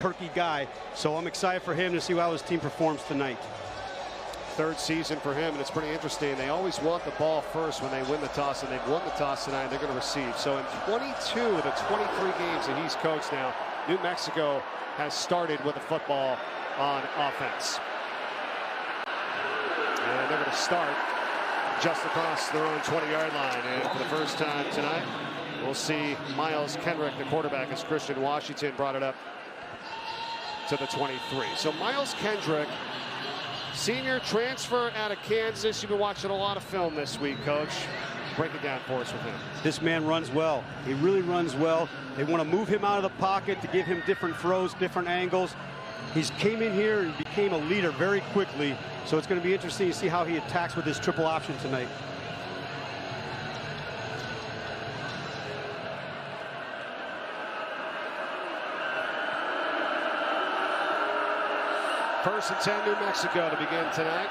perky guy. So I'm excited for him to see how his team performs tonight. Third season for him, and it's pretty interesting. They always want the ball first when they win the toss, and they've won the toss tonight. They're going to receive. So in 22 of the 23 games that he's coached now, New Mexico has started with the football on offense. And they're going to start just across their own 20-yard line. And for the first time tonight, we'll see Miles Kendrick, the quarterback, as Christian Washington brought it up to the 23. So Miles Kendrick, senior transfer out of Kansas. You've been watching a lot of film this week, Coach. Break it down for us with him. This man runs well. He really runs well. They want to move him out of the pocket to give him different throws, different angles. He's came in here and became a leader very quickly. So it's going to be interesting to see how he attacks with this triple option tonight. First and 10, New Mexico to begin tonight.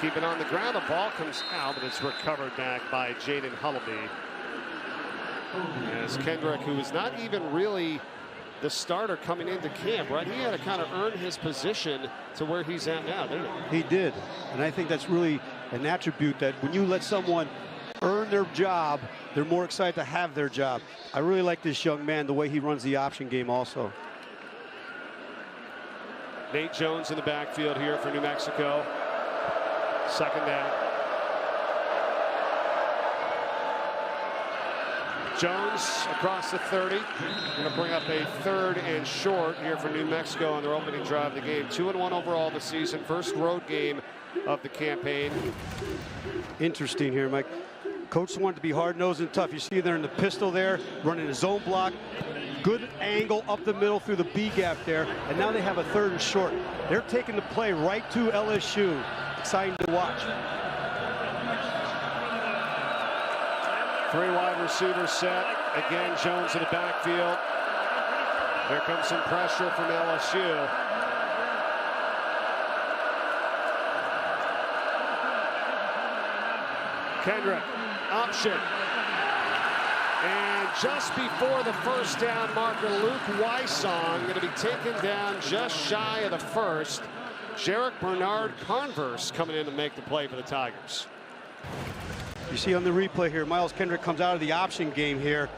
Keeping on the ground, the ball comes out, but it's recovered back by Jaden Hullaby. As Kendrick, who is not even really the starter coming into camp, right? He had to kind of earn his position to where he's at now, didn't he? He did, and I think that's really an attribute that when you let someone earn their job, they're more excited to have their job. I really like this young man, the way he runs the option game also. Nate Jones in the backfield here for New Mexico. Second down. Jones across the 30. Going to bring up a 3rd and short here for New Mexico on their opening drive of the game. 2-1 overall this season. First road game of the campaign. Interesting here, Mike. Coach wanted to be hard-nosed and tough. You see there in the pistol there, running a zone block. Good angle up the middle through the B gap there, and now they have a 3rd and short. They're taking the play right to LSU. Exciting to watch. 3 wide receivers set. Again, Jones in the backfield. Here comes some pressure from LSU. Kendrick, option. And just before the first down marker, Luke Wysong going to be taken down just shy of the first. Jarek Bernard Converse coming in to make the play for the Tigers. You see on the replay here, Miles Kendrick comes out of the option game here.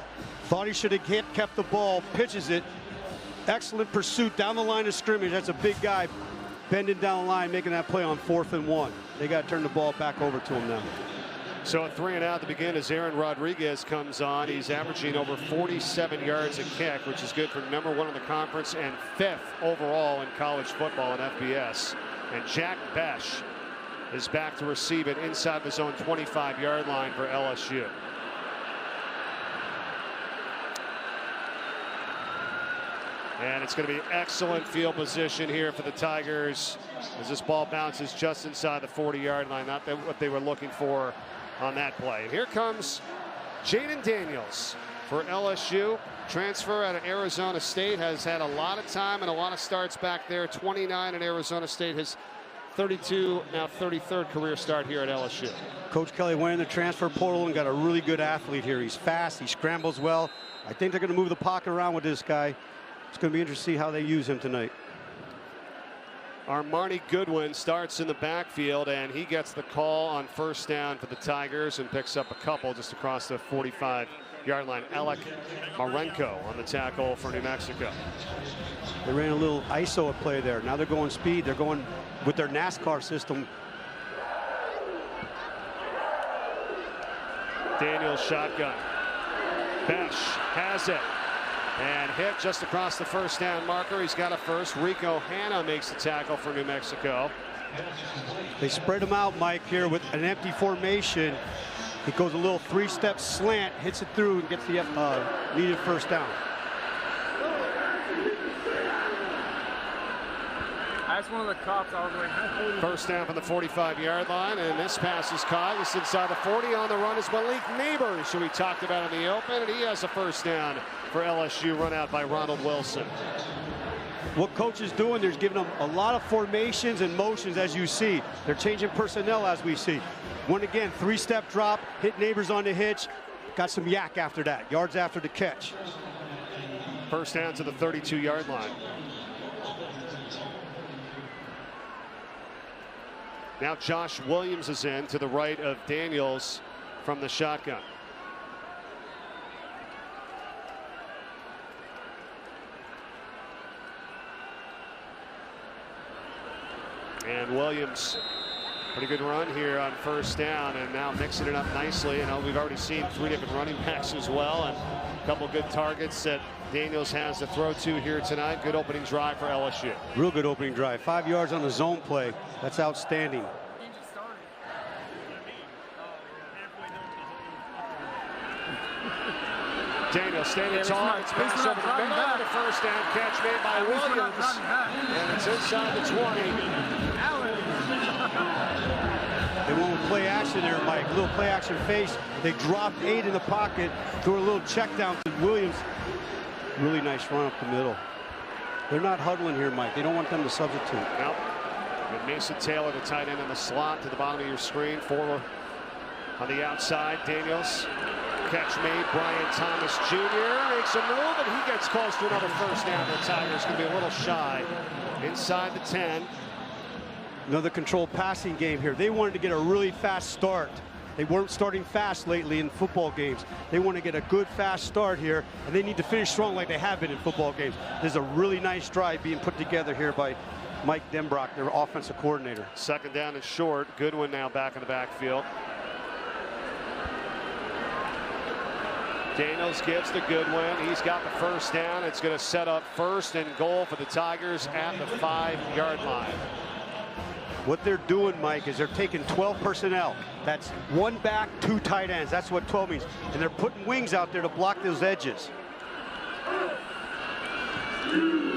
Thought he should have kept the ball, pitches it. Excellent pursuit down the line of scrimmage. That's a big guy bending down the line, making that play on 4th and 1. They got to turn the ball back over to him now. So a 3 and out to begin as Aaron Rodriguez comes on. He's averaging over 47 yards a kick, which is good for #1 in the conference and 5th overall in college football in FBS. And Jack Besh is back to receive it inside his own 25-yard line for LSU. And it's going to be excellent field position here for the Tigers as this ball bounces just inside the 40-yard line. Not what they were looking for on that play. And here comes Jaden Daniels for LSU. Transfer out of Arizona State, has had a lot of time and a lot of starts back there. 29 at Arizona State, his 32, now 33rd career start here at LSU. Coach Kelly went in the transfer portal and got a really good athlete here. He's fast, he scrambles well. I think they're going to move the pocket around with this guy. It's going to be interesting to see how they use him tonight. Armani Goodwin starts in the backfield, and he gets the call on first down for the Tigers and picks up a couple just across the 45-yard line. Alec Marenko on the tackle for New Mexico. They ran a little ISO play there. Now they're going speed. They're going with their NASCAR system. Daniels shotgun. Besh has it. And hit just across the first down marker. He's got a first. Rico Hanna makes the tackle for New Mexico. They spread him out, Mike, here with an empty formation. He goes a little 3-step slant, hits it through, and gets the needed first down. That's one of the cops. I was like, first down from the 45-yard line, and this pass is caught. It's inside the 40. On the run is Malik Neighbors, who we talked about in the open, and he has a first down for LSU, run out by Ronald Wilson. What coach is doing, they're giving them a lot of formations and motions, as you see. They're changing personnel, as we see. One again, 3-step drop, hit Neighbors on the hitch, got some yak after that, yards after the catch. First down to the 32-yard line. Now Josh Williams is in to the right of Daniels from the shotgun. And Williams, pretty good run here on first down, and now mixing it up nicely. You know, we've already seen 3 different running backs as well, and a couple good targets that Daniels has to throw to here tonight. Good opening drive for LSU. Real good opening drive. 5 yards on the zone play. That's outstanding. Daniels standing tall. It's pass over the middle of the first down catch made by Williams. And it's inside the 20. They went with play action there, Mike. A little play action face. They dropped 8 in the pocket. Threw a little check down to Williams. Really nice run up the middle. They're not huddling here, Mike. They don't want them to substitute. Nope. And Mason Taylor, the tight end in the slot to the bottom of your screen. 4 on the outside. Daniels. Catch made. Brian Thomas Jr. makes a move, and he gets close to another first down. The Tigers going to be a little shy inside the 10. Another controlled passing game here. They wanted to get a really fast start. They weren't starting fast lately in football games. They want to get a good fast start here, and they need to finish strong like they have been in football games. There's a really nice drive being put together here by Mike Denbrock, their offensive coordinator. Second down and short. Goodwin now back in the backfield. Daniels gives to Goodwin. He's got the first down. It's going to set up first and goal for the Tigers at the 5-yard line. What they're doing, Mike, is they're taking 12 personnel. That's 1 back, 2 tight ends. That's what 12 means. And they're putting wings out there to block those edges.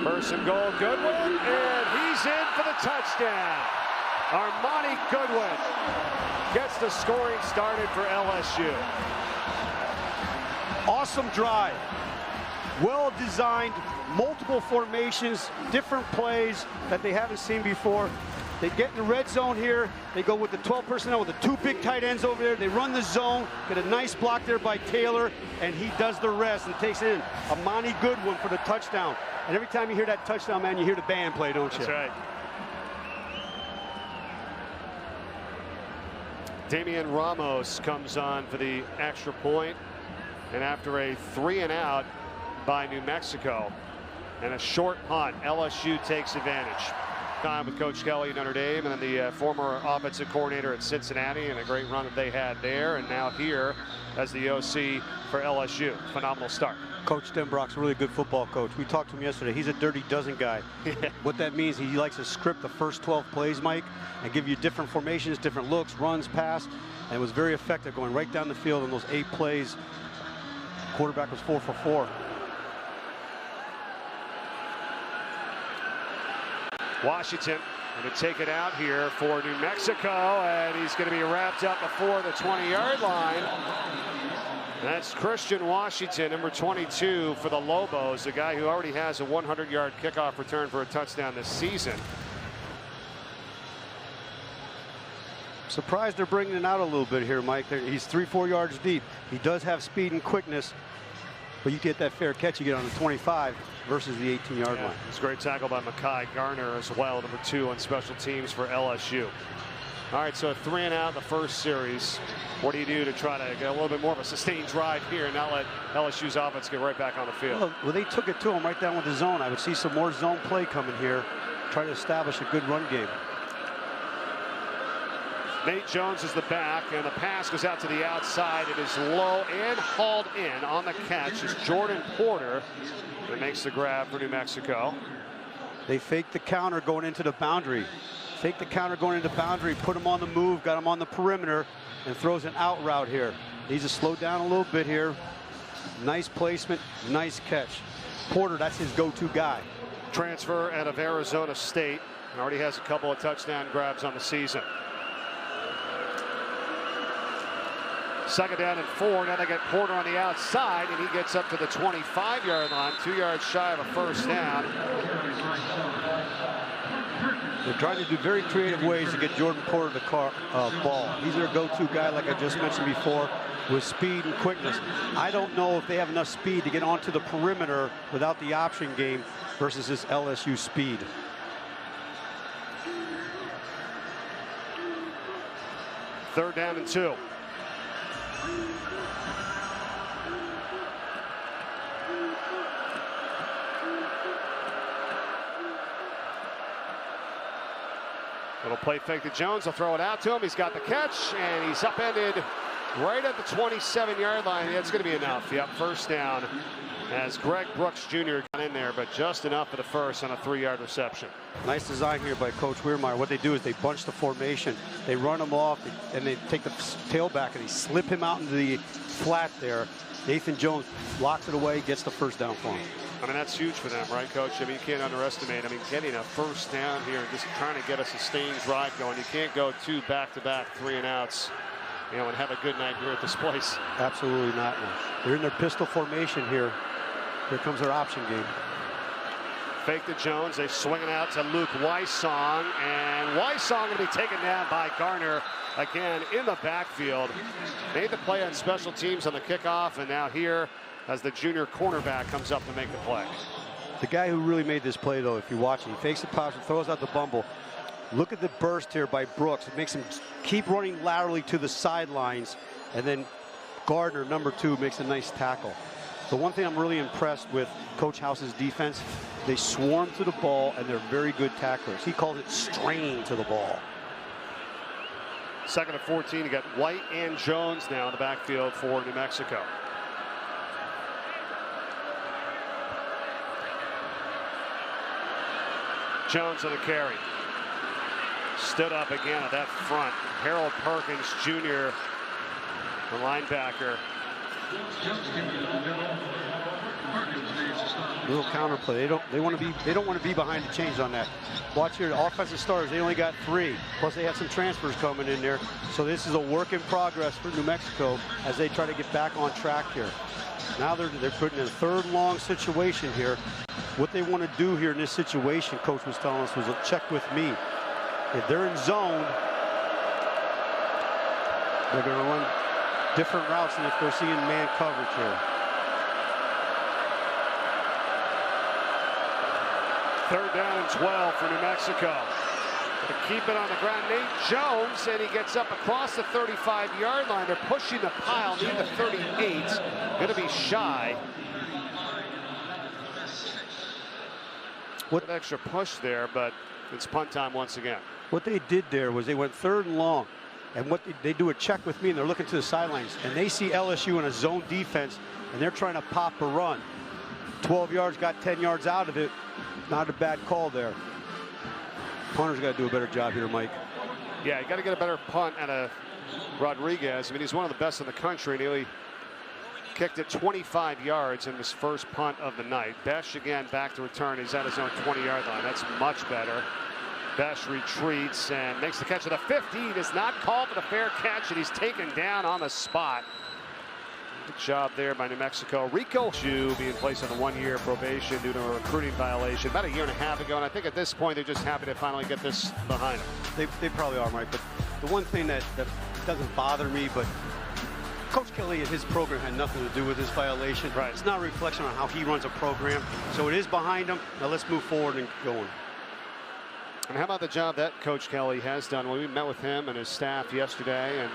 First and goal, Goodwin, and he's in for the touchdown. Armani Goodwin gets the scoring started for LSU. Awesome drive. Well designed, multiple formations, different plays that they haven't seen before. They get in the red zone here. They go with the 12 personnel with the 2 big tight ends over there. They run the zone, get a nice block there by Taylor, and he does the rest and takes it in. Amani Goodwin for the touchdown. And every time you hear that touchdown, man, you hear the band play, don't you? That's right. Damian Ramos comes on for the extra point. And after a 3-and-out by New Mexico and a short punt, LSU takes advantage. Time with Coach Kelly at Notre Dame, and then the former offensive coordinator at Cincinnati, and a great run that they had there, and now here as the OC for LSU. Phenomenal start. Coach Denbrock's a really good football coach. We talked to him yesterday. He's a dirty dozen guy. What that means, he likes to script the first 12 plays, Mike, and give you different formations, different looks, runs, pass, and it was very effective going right down the field in those 8 plays. Quarterback was 4 for 4. Washington going to take it out here for New Mexico, and he's going to be wrapped up before the 20-yard line. That's Christian Washington, number 22 for the Lobos, the guy who already has a 100-yard kickoff return for a touchdown this season. Surprised they're bringing it out a little bit here, Mike. He's 3-4 yards deep. He does have speed and quickness, but you get that fair catch you get on the 25 versus the 18-yard line. It's a great tackle by Mekhi Garner as well, number 2 on special teams for LSU. All right, so 3-and-out in the first series. What do you do to try to get a little bit more of a sustained drive here and not let LSU's offense get right back on the field? Well, they took it to him right down with the zone. I would see some more zone play coming here, try to establish a good run game. Nate Jones is the back, and the pass goes out to the outside. It is low and hauled in on the catch. It's Jordan Porter that makes the grab for New Mexico. They faked the counter going into the boundary. Fake the counter going into the boundary, put him on the move, got him on the perimeter, and throws an out route here. Needs to slow down a little bit here. Nice placement, nice catch. Porter, that's his go-to guy. Transfer out of Arizona State, and already has a couple of touchdown grabs on the season. Second down and 4. Now they get Porter on the outside, and he gets up to the 25-yard line, 2 yards shy of a first down. They're trying to do very creative ways to get Jordan Porter the ball. He's their go-to guy, like I just mentioned before, with speed and quickness. I don't know if they have enough speed to get onto the perimeter without the option game versus this LSU speed. Third down and 2. Little play fake to Jones. They'll throw it out to him. He's got the catch, and he's upended right at the 27-yard line. That's going to be enough. Yep, first down as Greg Brooks Jr. got in there, but just enough for the first on a 3-yard reception. Nice design here by Coach Weirmeyer. What they do is they bunch the formation. They run him off, and they take the tailback, and they slip him out into the flat there. Nathan Jones blocks it away, gets the first down for him. I mean, that's huge for them, right, Coach? I mean, you can't underestimate. I mean, getting a first down here and just trying to get a sustained drive going. You can't go 2 back-to-back 3-and-outs, you know, and have a good night here at this place. Absolutely not. They're in their pistol formation here. Here comes their option game. Fake to Jones. They swing it out to Luke Wysong, and Wysong going to be taken down by Garner again in the backfield. Made the play on special teams on the kickoff, and now here as the junior cornerback comes up to make the play. The guy who really made this play, though, if you watch it, he fakes the pass and throws out the bumble. Look at the burst here by Brooks. It makes him keep running laterally to the sidelines, and then Gardner, number 2, makes a nice tackle. The one thing I'm really impressed with Coach House's defense, they swarm to the ball, and they're very good tacklers. He calls it straining to the ball. Second and 14. You got White and Jones now in the backfield for New Mexico. Jones on the carry. Stood up again at that front. Harold Perkins Jr., the linebacker. Little counterplay. They don't want to be behind the chains on that. Watch here, the offensive starters, they only got 3. Plus they had some transfers coming in there. So this is a work in progress for New Mexico as they try to get back on track here. Now they're putting in a 3rd and long situation here. What they want to do here in this situation, Coach was telling us, was a check with me. If they're in zone, they're going to run different routes than if they're seeing man coverage here. 3rd down and 12 for New Mexico. To keep it on the ground, Nate Jones, and he gets up across the 35-yard line. They're pushing the pile near the 38. Going to be shy. What an extra push there, but it's punt time once again. What they did there was they went 3rd and long, and what they do a check with me, and they're looking to the sidelines, and they see LSU in a zone defense, and they're trying to pop a run. 12 yards, got 10 yards out of it. Not a bad call there. Punter's got to do a better job here, Mike. Yeah, you got to get a better punt out of Rodriguez. I mean, he's one of the best in the country, and he kicked it 25 yards in this first punt of the night. Besh again back to return. He's at his own 20-yard line. That's much better. Besh retreats and makes the catch at the 15. Is not called for the fair catch, and he's taken down on the spot. Good job there by New Mexico. Rico Ju being placed on a 1-year probation due to a recruiting violation about a year and a half ago, and I think at this point they're just happy to finally get this behind them. They probably are, Mike, but the one thing that doesn't bother me, but Coach Kelly and his program had nothing to do with this violation. Right. It's not a reflection on how he runs a program, so it is behind him. Now let's move forward and go on. And how about the job that Coach Kelly has done? When we met with him and his staff yesterday, and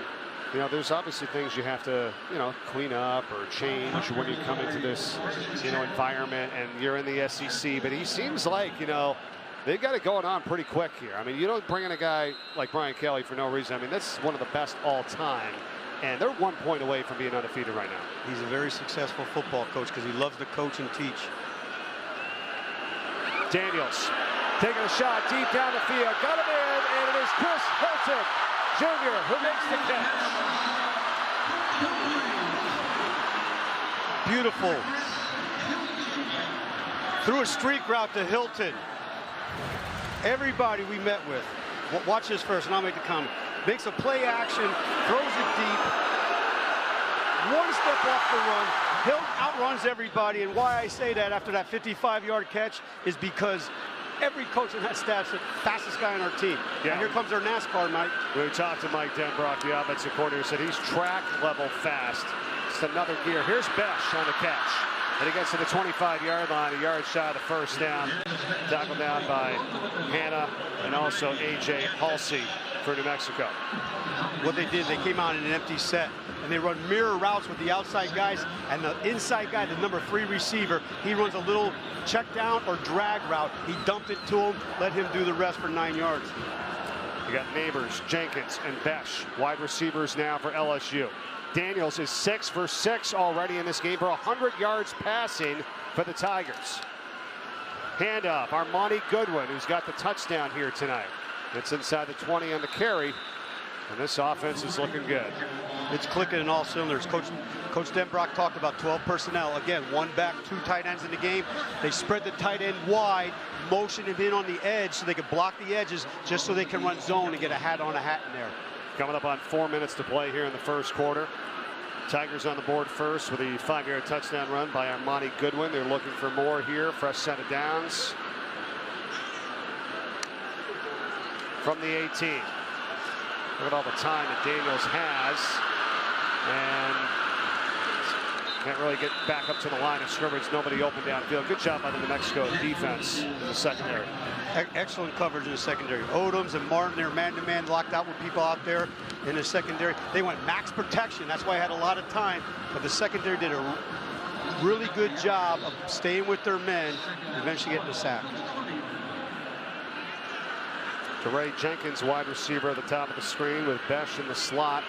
you know, there's obviously things you have to, you know, clean up or change when you come into this, you know, environment, and you're in the SEC. But he seems like, you know, they've got it going on pretty quick here. I mean, you don't bring in a guy like Brian Kelly for no reason. I mean, that's one of the best all time, and they're 1 point away from being undefeated right now. He's a very successful football coach because he loves to coach and teach. Daniels taking a shot deep down the field, got him in, and it is Chris Hilton Jr. who makes the catch. Beautiful. Threw a streak route to Hilton. Everybody we met with, watch this first and I'll make the comment, makes a play action, throws it deep, one step off the run. Hill outruns everybody, and why I say that after that 55-yard catch is because every coach in that staff's the fastest guy on our team. Yeah. And here comes our NASCAR, Mike. We talked to Mike Denbrock, the offensive coordinator, said he's track level fast. It's another gear. Here's Besh on the catch. And he gets to the 25-yard line, a yard shy of the first down. Tackled down by Hanna and also A.J. Halsey for New Mexico. What they did, they came out in an empty set, and they run mirror routes with the outside guys, and the inside guy, the number 3 receiver, he runs a little check down or drag route. He dumped it to him, let him do the rest for 9 yards. You got Neighbors, Jenkins, and Besh, wide receivers now for LSU. Daniels is 6 for 6 already in this game for 100 yards passing for the Tigers. Handoff, Armani Goodwin, who's got the touchdown here tonight. It's inside the 20 on the carry, and this offense is looking good. It's clicking in all cylinders. Coach Denbrock talked about 12 personnel. Again, 1 back, 2 tight ends in the game. They spread the tight end wide, motion him in on the edge so they can block the edges just so they can run zone and get a hat on a hat in there. Coming up on 4 minutes to play here in the first quarter. Tigers on the board first with a 5-yard touchdown run by Armani Goodwin. They're looking for more here. Fresh set of downs from the 18. Look at all the time that Daniels has. And can't really get back up to the line of scrimmage. Nobody open downfield. Good job by the New Mexico defense in the secondary. Excellent coverage in the secondary. Odoms and Martin, they're man-to-man, locked out with people out there in the secondary. They went max protection. That's why I had a lot of time. But the secondary did a really good job of staying with their men and eventually getting the sack. DeRay Jenkins, wide receiver at the top of the screen with Besh in the slot.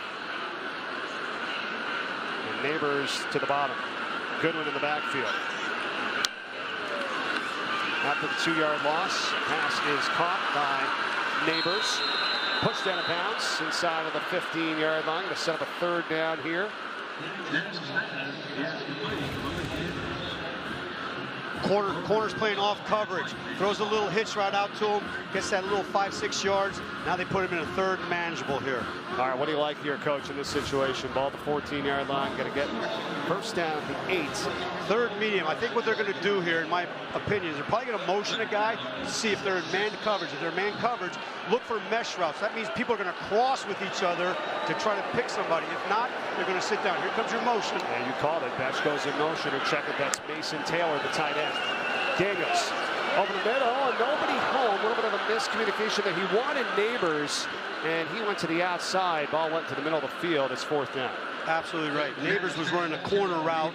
And Neighbors to the bottom. Goodwin in the backfield. After the 2-yard loss, pass is caught by Neighbors. Pushed out of bounds inside of the 15-yard line. Going to set up a 3rd down here. Corner's playing off coverage. Throws a little hitch right out to him. Gets that little 5-6 yards. Now they put him in a 3rd manageable here. All right, what do you like here, Coach, in this situation? Ball at the 14-yard line. Going to get first down at the 8. 3rd medium. I think what they're going to do here, in my opinion, is they're probably going to motion a guy to see if they're in man coverage. If they're in man coverage, look for mesh routes. That means people are going to cross with each other to try to pick somebody. If not, they're going to sit down. Here comes your motion. Yeah, you called it. Besh goes in motion, or check it. That's Mason Taylor, the tight end. Daniels over the middle, and nobody home. A little bit of a miscommunication that he wanted Neighbors, and he went to the outside. Ball went to the middle of the field. It's 4th down. Absolutely right. Neighbors was running a corner route,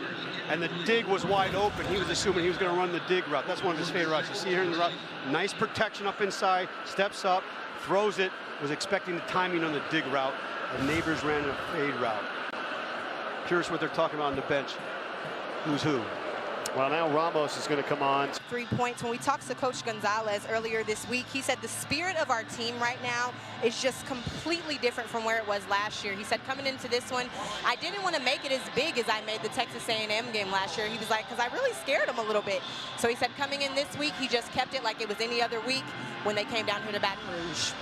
and the dig was wide open. He was assuming he was going to run the dig route. That's one of his favorite routes. You see here in the route, nice protection up inside, steps up, throws it, was expecting the timing on the dig route, and Neighbors ran a fade route. Curious what they're talking about on the bench. Who's who? Well, now Ramos is going to come on. 3 points. When we talked to Coach Gonzalez earlier this week, he said the spirit of our team right now is just completely different from where it was last year. He said coming into this one, I didn't want to make it as big as I made the Texas A&M game last year. He was like, because I really scared him a little bit. So he said coming in this week, he just kept it like it was any other week when they came down here to Baton Rouge.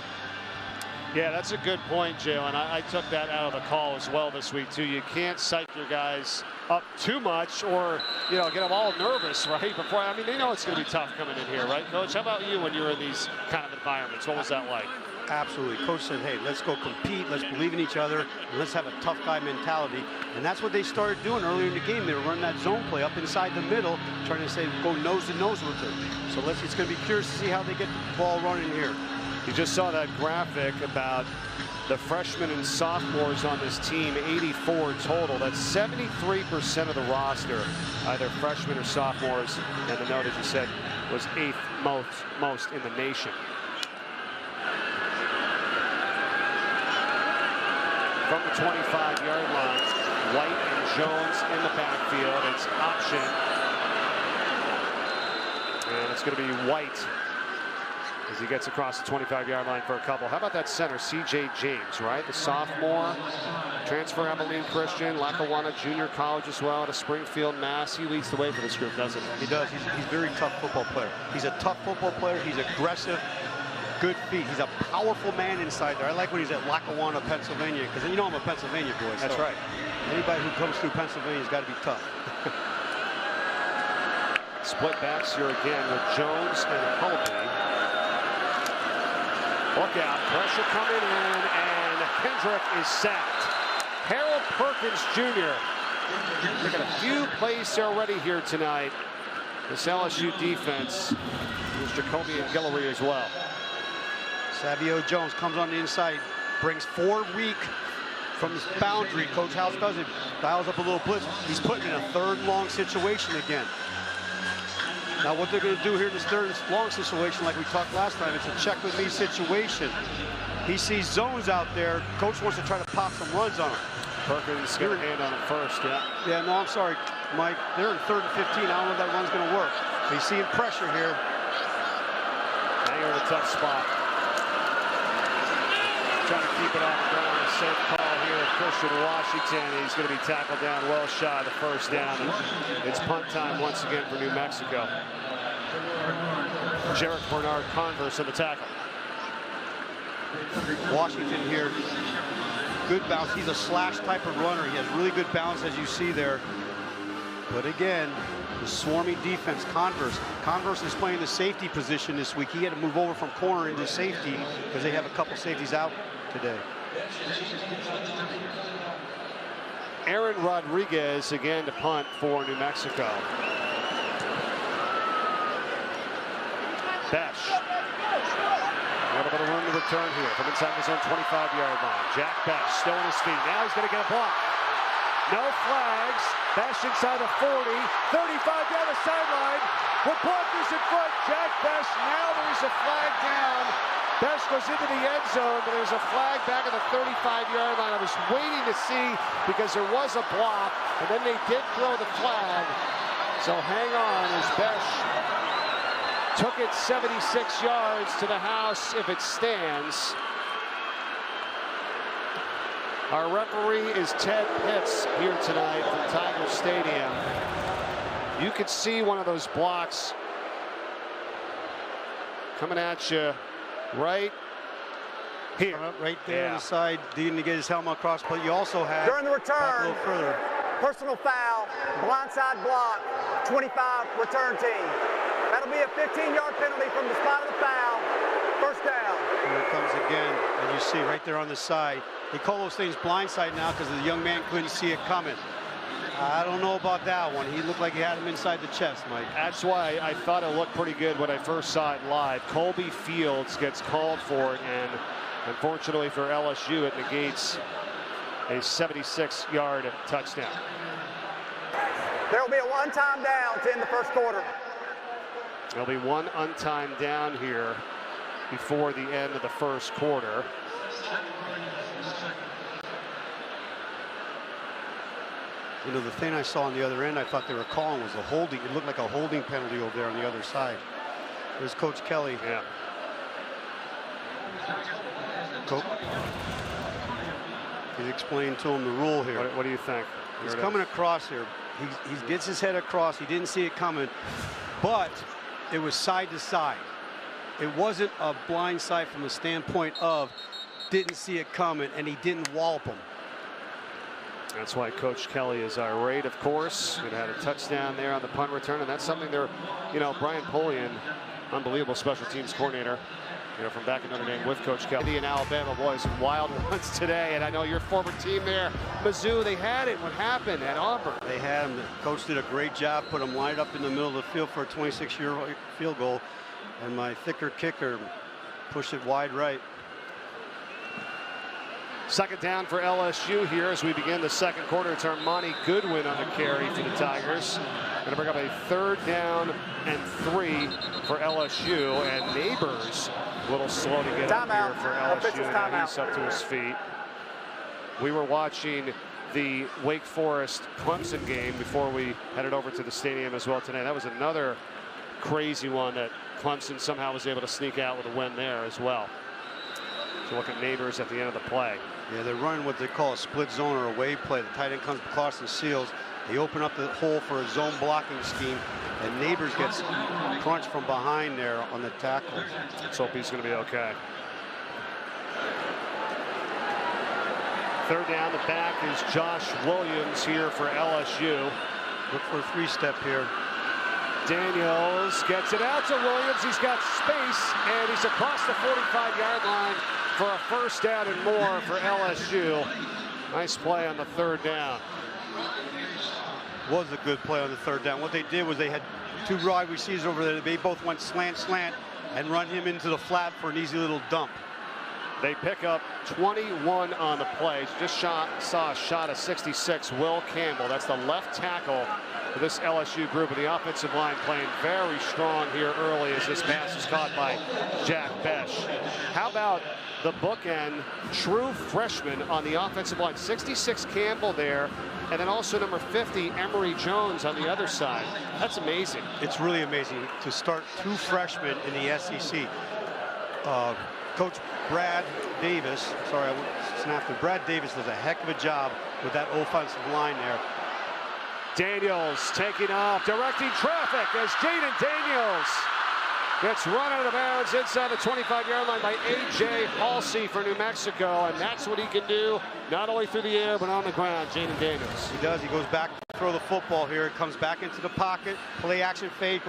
Yeah, that's a good point, Jalen. I took that out of the call as well this week, too. You can't psych your guys up too much or, you know, get them all nervous, right? Before, I mean, they know it's going to be tough coming in here, right, Coach? How about you when you're in these kind of environments? What was that like? Absolutely. Coach said, hey, let's go compete. Let's believe in each other. And let's have a tough guy mentality. And that's what they started doing earlier in the game. They were running that zone play up inside the middle, trying to say, go nose to nose with it. So it's going to be curious to see how they get the ball running here. You just saw that graphic about the freshmen and sophomores on this team, 84 total. That's 73% of the roster, either freshmen or sophomores. And the note, as you said, was 8th most in the nation. From the 25-yard line, White and Jones in the backfield. It's option. And it's going to be White as he gets across the 25-yard line for a couple. How about that center, C.J. James, right? The sophomore, transfer Abilene Christian, Lackawanna Junior College as well, out of Springfield, Mass. He leads the way for this group, doesn't he? He does. He's a very tough football player. He's a tough football player. He's aggressive, good feet. He's a powerful man inside there. I like when he's at Lackawanna, Pennsylvania, because you know I'm a Pennsylvania boy. That's right. Anybody who comes through Pennsylvania has got to be tough. Split backs here again with Jones and Hullabee. Look out, pressure coming in, and Kendrick is sacked. Harold Perkins Jr. Taking a few plays already here tonight. This LSU defense. There's Jacoby and Guillory as well. Savio Jones comes on the inside, brings 4 weak from his boundary. Coach House does it, dials up a little blitz. He's putting in a 3rd and long situation again. Now what they're going to do here in this 3rd and long situation, like we talked last time, it's a check with me situation. He sees zones out there. Coach wants to try to pop some runs on him. Perkins got a hand on him first, yeah. Yeah, no, I'm sorry, Mike. They're in 3rd and 15. I don't know if that run's going to work. He's seeing pressure here. Now you're in a tough spot. Trying to keep it off the ground. A safe call here at Christian Washington. He's going to be tackled down well shy of the 1st down. It's punt time once again for New Mexico. Jarek Bernard Converse in the tackle. Washington here, good bounce. He's a slash type of runner. He has really good bounce, as you see there. But again, the swarming defense, Converse. Converse is playing the safety position this week. He had to move over from corner into safety because they have a couple safeties out today. Aaron Rodriguez again to punt for New Mexico. Besh. A little bit of room to return here from inside his own 25-yard line. Jack Besh still on his feet. Now he's going to get a block. No flags. Besh inside the 40. 35 down the sideline. With blockers in front. Jack Besh. Now there's a flag down. Besh goes into the end zone, but there's a flag back at the 35-yard line. I was waiting to see because there was a block, and then they did throw the flag. So hang on as Besh took it 76 yards to the house if it stands. Our referee is Ted Pitts here tonight from Tiger Stadium. You could see one of those blocks coming at you right here. Right there on the side, needing to get his helmet across, but you also had during the return, a little further. Personal foul, blindside block, 25 return team. That'll be a 15-yard penalty from the spot of the foul. 1st down. Here it comes again, as you see right there on the side. They call those things blindside now because the young man couldn't see it coming. I don't know about that one. He looked like he had him inside the chest, Mike. That's why I thought it looked pretty good when I first saw it live. Colby Fields gets called for it, and unfortunately for LSU, it negates a 76-yard touchdown. There will be a 1-time down to end the 1st quarter. There'll be 1 untimed down here before the end of the 1st quarter. You know, the thing I saw on the other end, I thought they were calling was a holding. It looked like a holding penalty over there on the other side. There's Coach Kelly. Yeah. He's explaining to him the rule here. What do you think? He's coming across here. He gets his head across. He didn't see it coming, but it was side to side. It wasn't a blind side from the standpoint of didn't see it coming, and he didn't wallop him. That's why Coach Kelly is irate, of course. It had a touchdown there on the punt return, and that's something they're, you know, Brian Polian, unbelievable special teams coordinator, you know, from back in Notre Dame with Coach Kelly. And Alabama boys, some wild ones today, and I know your former team there, Mizzou, they had it. What happened at Auburn? They had him. The coach did a great job, put him lined up in the middle of the field for a 26-yard field goal, and my thicker kicker pushed it wide right. 2nd down for LSU here as we begin the 2nd quarter. It's Armani Goodwin on the carry for the Tigers. Going to bring up a 3rd down and 3 for LSU, and Neighbors a little slow to get up here for LSU, and now he's up to his feet. We were watching the Wake Forest Clemson game before we headed over to the stadium as well today. That was another crazy one that Clemson somehow was able to sneak out with a win there as well. So look at Neighbors at the end of the play. Yeah, they're running what they call a split zone or a wave play. The tight end comes across and seals. They open up the hole for a zone blocking scheme, and Neighbors gets crunched from behind there on the tackle. Let's hope he's going to be okay. Third down, the back is Josh Williams here for LSU. Look for a three-step here. Daniels gets it out to Williams. He's got space, and he's across the 45-yard line for a first down and more for LSU. Nice play on the third down. Was a good play on the third down. What they did was they had two wide receivers over there. They both went slant, and run him into the flat for an easy little dump. They pick up 21 on the play. Just saw a shot of 66, Will Campbell. That's the left tackle for this LSU group, and the offensive line playing very strong here early as this pass is caught by Jack Besh. How about the bookend, true freshman on the offensive line? 66 Campbell there, and then also number 50 Emory Jones on the other side. That's amazing. It's really amazing to start two freshmen in the SEC. Coach Brad Davis, sorry, I snapped it. Brad Davis does a heck of a job with that offensive line there. Daniels taking off, directing traffic as Jaden Daniels gets run out of bounds inside the 25-yard line by A.J. Halsey for New Mexico, and that's what he can do, not only through the air, but on the ground, Jaden Daniels. He does. He goes back to throw the football here, comes back into the pocket, play action fake,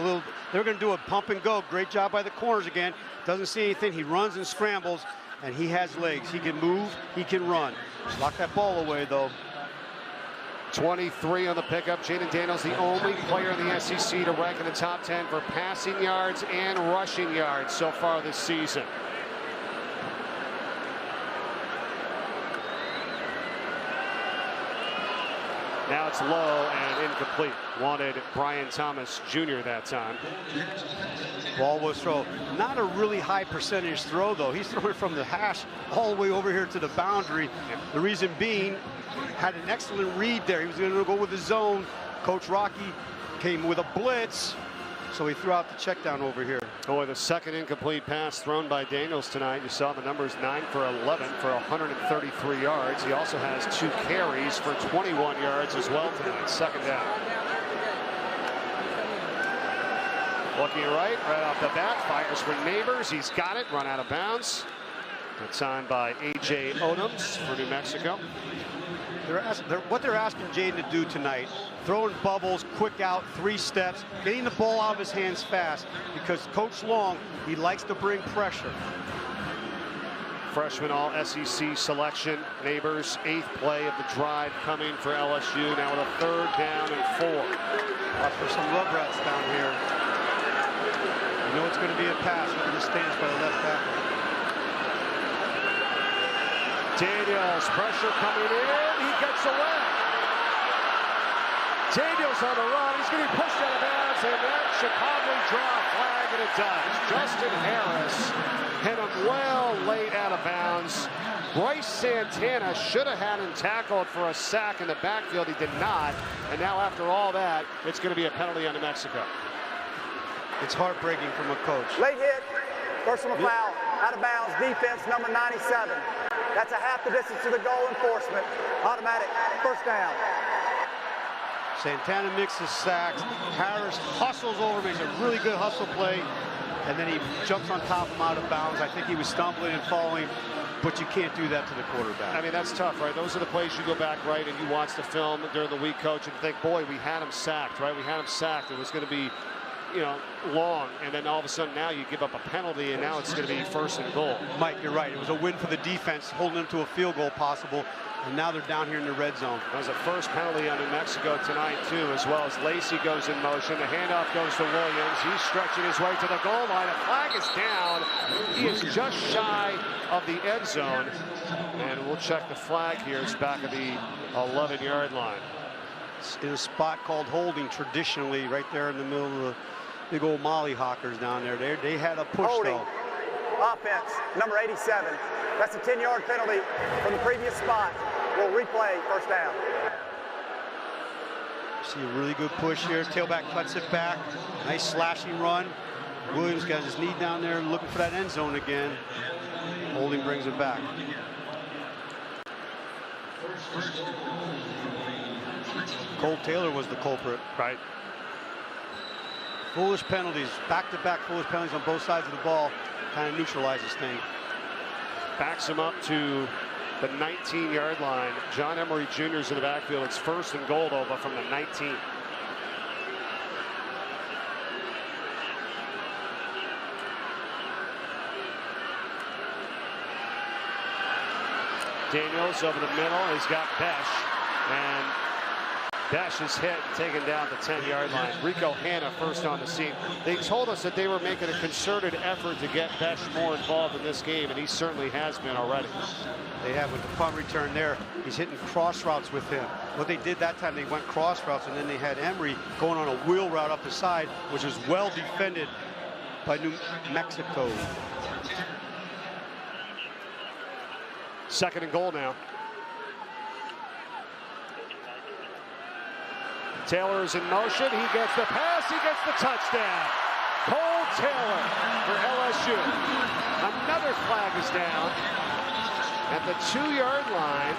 they're going to do a pump and go. Great job by the corners again. Doesn't see anything. He runs and scrambles, and he has legs. He can move, he can run. Lock that ball away, though. 23 on the pickup. Jaden Daniels, the only player in the SEC to rank in the top 10 for passing yards and rushing yards so far this season. Now it's low and incomplete. Wanted Brian Thomas Jr. that time. Ball was thrown. Not a really high percentage throw, though. He's throwing from the hash all the way over here to the boundary. The reason being, had an excellent read there. He was going to go with the zone. Coach Rocky came with a blitz, so he threw out the check down over here. Boy, the second incomplete pass thrown by Daniels tonight. You saw the numbers, 9 for 11 for 133 yards. He also has 2 carries for 21 yards as well tonight. Second down. Looking right off the bat, fires for Neighbors. He's got it, run out of bounds. That's signed by A.J. Odoms for New Mexico. What they're asking Jaden to do tonight, throwing bubbles, quick out, 3 steps, getting the ball out of his hands fast, because Coach Long, he likes to bring pressure. Freshman all SEC selection. Neighbors, 8th play of the drive coming for LSU. Now with a 3rd down and 4. Watch for some love rats down here. You know it's going to be a pass. Look at the stance by the left tackle. Daniels, pressure coming in, he gets away. Daniels on the run, he's getting pushed out of bounds, and that should probably draw a flag, and it does. Justin Harris hit him well late out of bounds. Bryce Santana should have had him tackled for a sack in the backfield. He did not, and now after all that, it's going to be a penalty on New Mexico. It's heartbreaking from a coach. Late hit, personal foul, out of bounds, defense number 97. That's a half the distance to the goal, enforcement. Automatic, first down. Santana mixes sacks. Harris hustles over, makes a really good hustle play, and then he jumps on top of him out of bounds. I think he was stumbling and falling, but you can't do that to the quarterback. I mean, that's tough, right? Those are the plays you go back, right, and you watch the film during the week, coach, and think, boy, we had him sacked, right? We had him sacked. It was going to be, you know, long, and then all of a sudden now you give up a penalty, and now it's going to be 1st and goal. Mike, you're right. It was a win for the defense, holding them to a field goal possible, and now they're down here in the red zone. That was a first penalty on New Mexico tonight, too, as well as Lacey goes in motion. The handoff goes to Williams. He's stretching his way to the goal line. A flag is down. He is just shy of the end zone, and we'll check the flag here. It's back at the 11-yard line. It's in a spot called holding traditionally, right there in the middle of the big old mollyhawkers down there. They had a push, Holding. though. Offense, number 87. That's a 10-yard penalty from the previous spot. We'll replay, first down. See a really good push here. Tailback cuts it back. Nice slashing run. Williams got his knee down there looking for that end zone again. Holding brings it back. Cole Taylor was the culprit. Right. Foolish penalties, back-to-back foolish penalties on both sides of the ball, kind of neutralizes things. Backs him up to the 19-yard line. John Emery Jr. is in the backfield. It's 1st and goal, though, but from the 19. Daniels over the middle. He's got Besh, and Besh is hit and taken down the 10-yard line. Rico Hanna first on the scene. They told us that they were making a concerted effort to get Besh more involved in this game, and he certainly has been already. They have with the punt return there. He's hitting cross routes with him. What they did that time, they went cross routes, and then they had Emery going on a wheel route up the side, which is well defended by New Mexico. 2nd and goal now. Taylor is in motion. He gets the pass. He gets the touchdown. Cole Taylor for LSU. Another flag is down at the 2-yard line.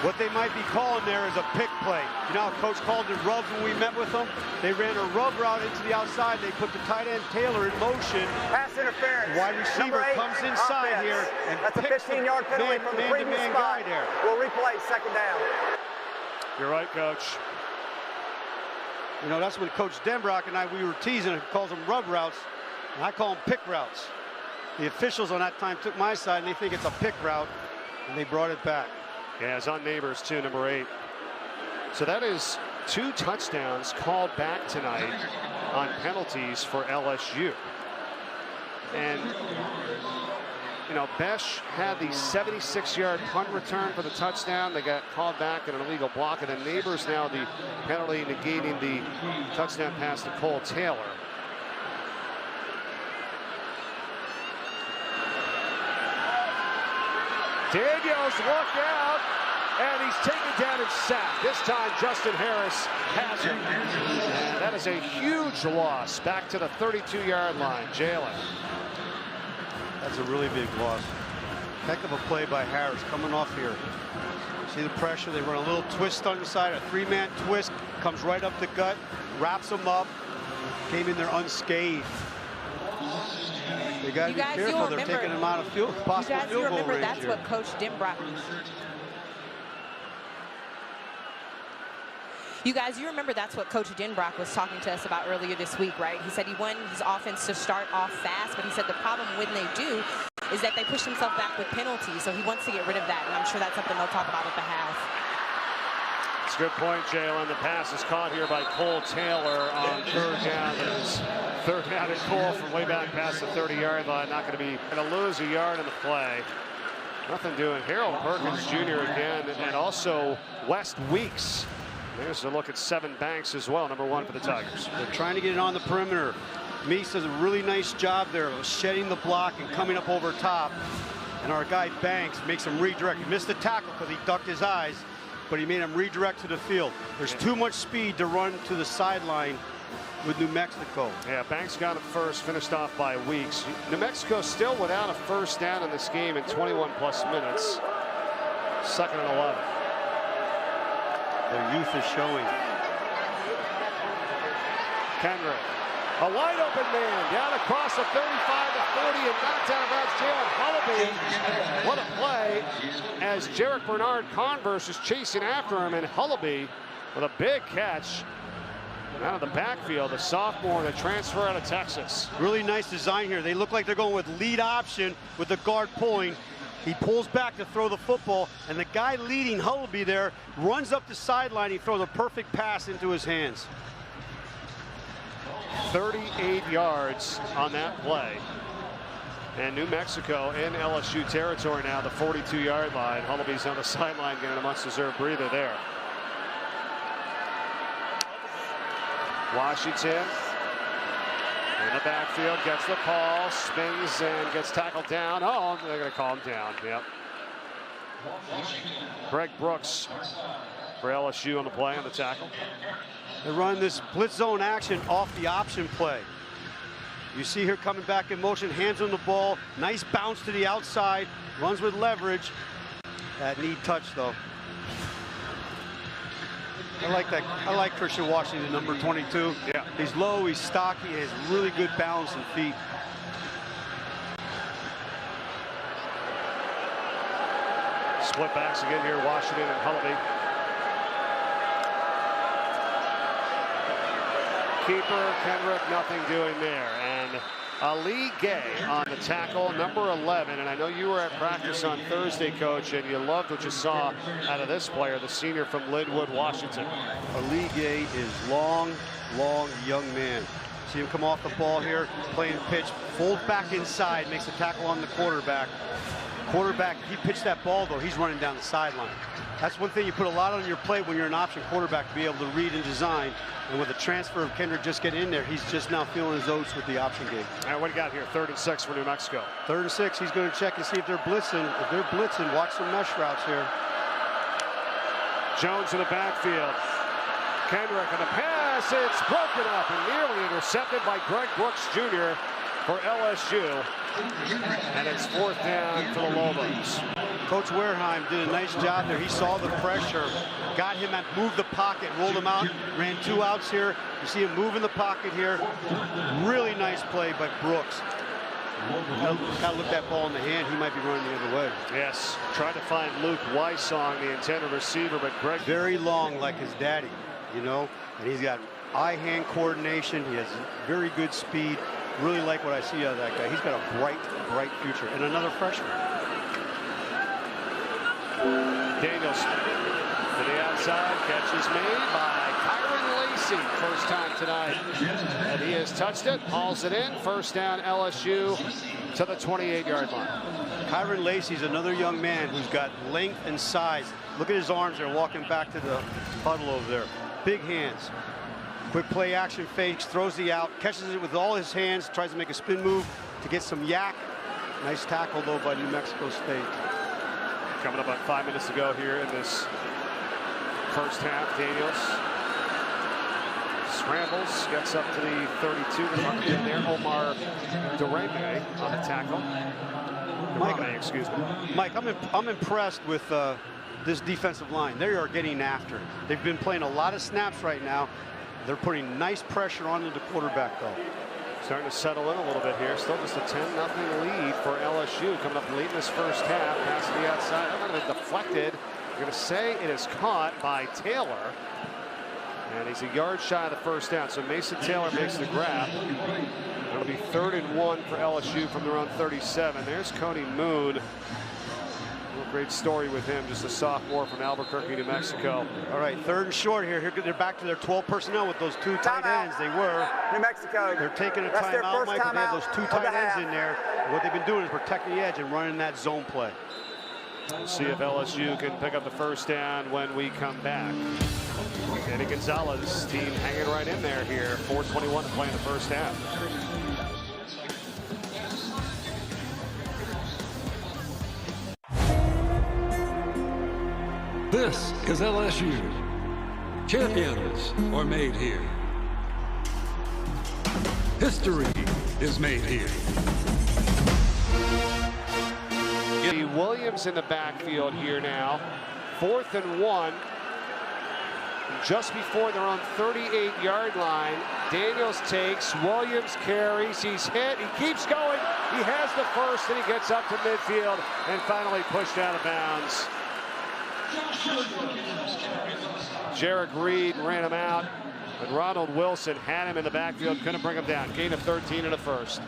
What they might be calling there is a pick play. You know how Coach called it rubs when we met with them? They ran a rub route into the outside. They put the tight end Taylor in motion. Pass interference. Wide receiver 8, comes inside offense. here and that's a picks 15-yard penalty from the previous spot. Guy there. We'll replay 2nd down. You're right, Coach. You know, that's when Coach Denbrock and we were teasing. He calls them rub routes, and I call them pick routes. The officials on that time took my side, and they think it's a pick route, and they brought it back. Yeah, it's on Neighbors too, number 8. So that is 2 touchdowns called back tonight on penalties for LSU. And, you know, Besh had the 76-yard punt return for the touchdown. They got called back in an illegal block. And then Neighbors now the penalty negating the touchdown pass to Cole Taylor. Daniels, look out, and he's taken down and sacked. This time Justin Harris has him. And that is a huge loss back to the 32-yard line. Jalen. That's a really big loss. Heck of a play by Harris coming off here. See the pressure? They run a little twist on the side, a 3-man twist, comes right up the gut, wraps them up, came in there unscathed. They got to be careful. They're taking him out of possible field goal range that's here. what Coach Denbrock. You guys, you remember that's what Coach Denbrock was talking to us about earlier this week, right? He said he wanted his offense to start off fast, but he said the problem when they do is that they push themselves back with penalties. So he wants to get rid of that, and I'm sure that's something they'll talk about at the half. It's a good point, Jalen. The pass is caught here by Cole Taylor on 3rd down. It is 3rd down and goal from way back past the 30-yard line. Not going to be going to lose a yard in the play. Nothing doing. Harold Perkins Jr. again, and also West Weeks. There's a look at Seven Banks as well, number 1 for the Tigers. They're trying to get it on the perimeter. Meese does a really nice job there of shedding the block and coming up over top. And our guy Banks makes him redirect. He missed the tackle because he ducked his eyes, but he made him redirect to the field. There's too much speed to run to the sideline with New Mexico. Yeah, Banks got it first, finished off by Weeks. New Mexico still without a 1st down in this game in 21+ minutes. 2nd and 11. Their youth is showing. Kendrick, a wide open man down across the 35 to 40 and knocked out of bounds. Jalen Hullaby. What a play as Jarek Bernard Converse is chasing after him, and Hullaby with a big catch out of the backfield. The sophomore, the transfer out of Texas. Really nice design here. They look like they're going with lead option with the guard pulling. He pulls back to throw the football, and the guy leading Hullaby there runs up the sideline. He throws a perfect pass into his hands. 38 yards on that play. And New Mexico in LSU territory now, the 42-yard line. Hullaby's on the sideline getting a much-deserved breather there. Washington in the backfield, gets the call, spins and gets tackled down. Oh, they're going to call him down. Yep. Greg Brooks for LSU on the play, on the tackle. They run this blitz zone action off the option play. You see here coming back in motion, hands on the ball, nice bounce to the outside, runs with leverage. That need touch though. I like that. I like Christian Washington, number 22. Yeah. He's low, he's stocky, he has really good balance and feet. Split backs again here, Washington and Hullaby. Keeper, Kendrick, nothing doing there. And Ali Gay on the tackle, number 11. And I know you were at practice on Thursday, Coach, and you loved what you saw out of this player, the senior from Linwood, Washington. Ali Gay is long, young man. See him come off the ball here, playing pitch, folds back inside, makes a tackle on the quarterback. Quarterback, he pitched that ball, though, he's running down the sideline. That's one thing you put a lot on your plate when you're an option quarterback, to be able to read and design. And with the transfer of Kendrick just getting in there, he's just now feeling his oats with the option game. All right, what do you got here? 3rd and 6 for New Mexico. 3rd and 6, he's going to check and see if they're blitzing. If they're blitzing, watch some mesh routes here. Jones in the backfield. Kendrick and the pass, it's broken up and nearly intercepted by Greg Brooks Jr. for LSU. And it's 4th down for the Lobos. Coach Wareheim did a nice job there. He saw the pressure, got him and moved the pocket, rolled him out, ran 2 outs here. You see him move in the pocket here. Really nice play by Brooks. Got to look that ball in the hand. He might be running the other way. Yes, tried to find Luke Weiss on the intended receiver, but Greg. Very long, like his daddy, you know, and he's got eye-hand coordination. He has very good speed. Really like what I see out of that guy. He's got a bright future. And another freshman. Daniels to the outside, catch is made by Kyron Lacey, first time tonight. And he has touched it, hauls it in, 1st down LSU to the 28-yard line. Kyron Lacey's another young man who's got length and size. Look at his arms there, walking back to the huddle over there. Big hands. Quick play action fakes, throws the out, catches it with all his hands, tries to make a spin move to get some yak. Nice tackle, though, by New Mexico State. Coming up on 5 minutes to go here in this first half. Daniels scrambles, gets up to the 32. In there, Omar Durame on the tackle. Mike, excuse me. Mike, I'm impressed with this defensive line. They are getting after. They've been playing a lot of snaps right now. They're putting nice pressure on the quarterback, though. Starting to settle in a little bit here. Still just a 10-0 lead for LSU. Coming up late in this first half. Pass to the outside. I'm going to deflected. You're going to say it is caught by Taylor. And he's a yard shy of the 1st down. So Mason Taylor makes the grab. It'll be 3rd and 1 for LSU from their own 37. There's Coney Moon. Great story with him, just a sophomore from Albuquerque, New Mexico. All right, 3rd and short here. They're back to their 12 personnel with those 2 tight ends. They were. New Mexico. They're taking a timeout, Mike. They have those 2 tight ends in there. What they've been doing is protecting the edge and running that zone play. We'll see if LSU can pick up the 1st down when we come back. Eddie Gonzalez, team hanging right in there here. 4:21 to play in the 1st half. This is LSU. Champions are made here. History is made here. Williams in the backfield here now. 4th and 1. Just before their own 38-yard line. Daniels takes, Williams carries, he's hit, he keeps going. He has the 1st and he gets up to midfield and finally pushed out of bounds. Jarek Reed ran him out, and Ronald Wilson had him in the backfield, couldn't bring him down. Gain of 13 and a 1st.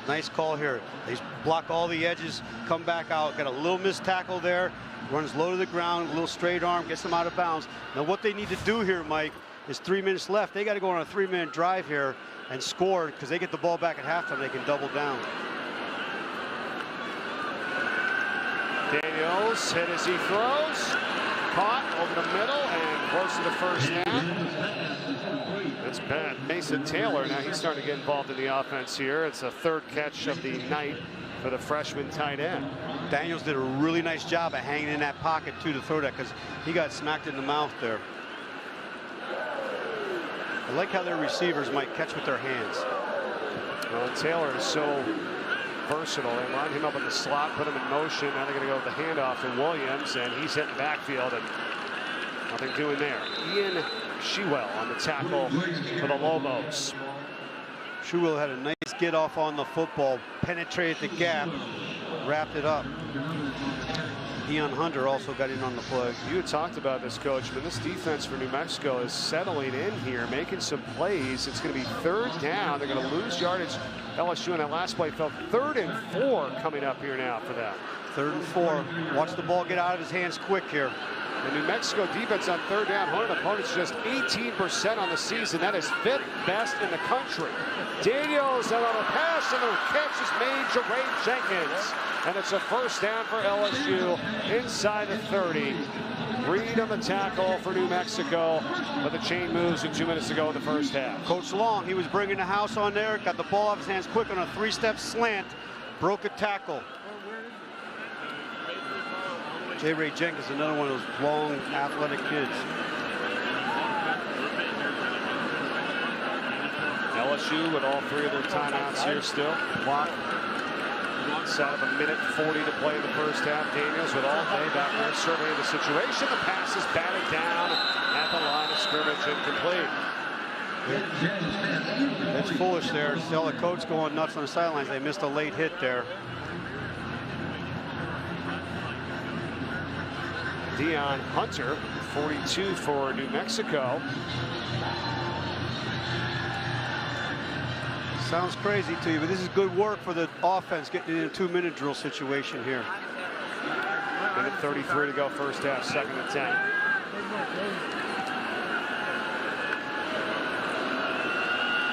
Nice call here. They block all the edges, come back out, got a little missed tackle there, runs low to the ground, a little straight arm, gets them out of bounds. Now what they need to do here, Mike, is 3 minutes left. They got to go on a 3-minute drive here and score, because they get the ball back at halftime, they can double down. Daniels hit as he throws. Caught over the middle and close to the 1st down. It's bad. Mason Taylor, now he's starting to get involved in the offense here. It's a 3rd catch of the night for the freshman tight end. Daniels did a really nice job of hanging in that pocket too to throw that, because he got smacked in the mouth there. I like how their receivers might catch with their hands. Well, Taylor is so versatile. They line him up in the slot, put him in motion. Now they're going to go with the handoff to Williams, and he's hitting the backfield, and nothing doing there. Ian Shewell on the tackle for the Lobos. Shewell had a nice get off on the football, penetrated the gap, wrapped it up. Deion Hunter also got in on the play. You had talked about this, Coach. I mean, this defense for New Mexico is settling in here, making some plays. It's going to be 3rd down. They're going to lose yardage. LSU in that last play felt 3rd and 4 coming up here now for them. 3rd and 4. Watch the ball get out of his hands quick here. The New Mexico defense on 3rd down, 100 opponents just 18% on the season. That is 5th best in the country. Daniels on a pass, and the catch is made to Ray Jenkins. And it's a 1st down for LSU inside the 30. Reed on the tackle for New Mexico, but the chain moves with 2 minutes to go in the first half. Coach Long, he was bringing the house on there, got the ball off his hands quick on a 3-step slant, broke a tackle. J. Ray Jenkins, another one of those long, athletic kids. LSU with all 3 of their timeouts here still. Clock inside of 1:40 to play in the first half. Daniels with all day back there surveying the situation. The pass is batted down at the line of scrimmage, incomplete. That's foolish there. Still the coach going nuts on the sidelines. They missed a late hit there. Deion Hunter, 42 for New Mexico. Sounds crazy to you, but this is good work for the offense getting in a 2-minute drill situation here. 1:33 to go first half, 2nd and 10.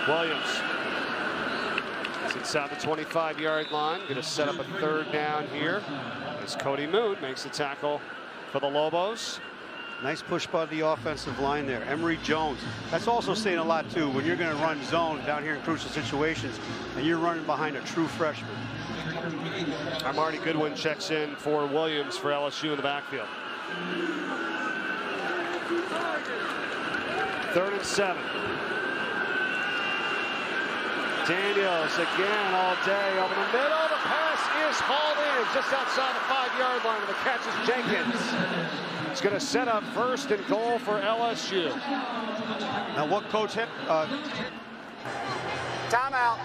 Williams. It's inside the 25-yard line. Going to set up a 3rd down here as Cody Moon makes the tackle for the Lobos. Nice push by the offensive line there. Emory Jones. That's also saying a lot, too, when you're going to run zone down here in crucial situations and you're running behind a true freshman. Marty Goodwin checks in for Williams for LSU in the backfield. 3rd and 7. Daniels again all day over the middle. The pass is hauled in just outside the 5-yard line, and the catch is Jenkins. It's going to set up 1st and goal for LSU. Now what coach hit? Timeout.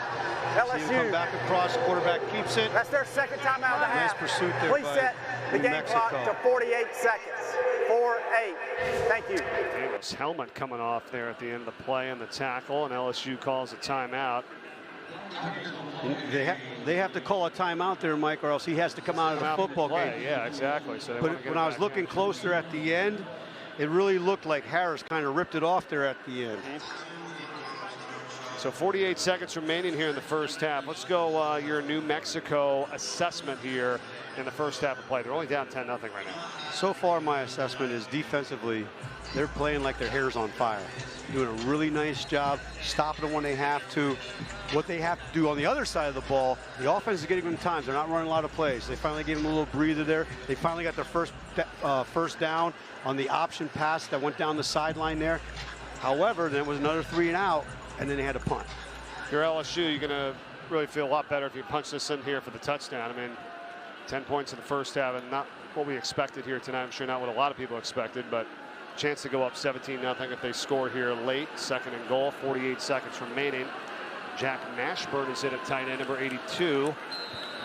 LSU. See him come back across, quarterback keeps it. That's their 2nd timeout of the half. Nice pursuit there. Please set the New game Mexico clock to 48 seconds. 4-8. Thank you. Daniels' helmet coming off there at the end of the play and the tackle, and LSU calls a timeout. They have to call a timeout there, Mike, or else he has to come out of the football game. Yeah, exactly. So but when I was looking closer at the end, it really looked like Harris kind of ripped it off there at the end. So 48 seconds remaining here in the first half. Let's go your New Mexico assessment here in the first half of play. They're only down 10-0 right now. So far, my assessment is defensively, they're playing like their hair's on fire. Doing a really nice job, stopping them when they have to. What they have to do on the other side of the ball, the offense is getting them times. They're not running a lot of plays. They finally gave them a little breather there. They finally got their first down on the option pass that went down the sideline there. However, there was another 3 and out, and then they had to punt. If you're LSU, you're going to really feel a lot better if you punch this in here for the touchdown. I mean, 10 points in the first half, and not what we expected here tonight. I'm sure not what a lot of people expected, but chance to go up 17-0 if they score here late. 2nd and goal, 48 seconds remaining. Jack Mashburn is in at tight end, number 82.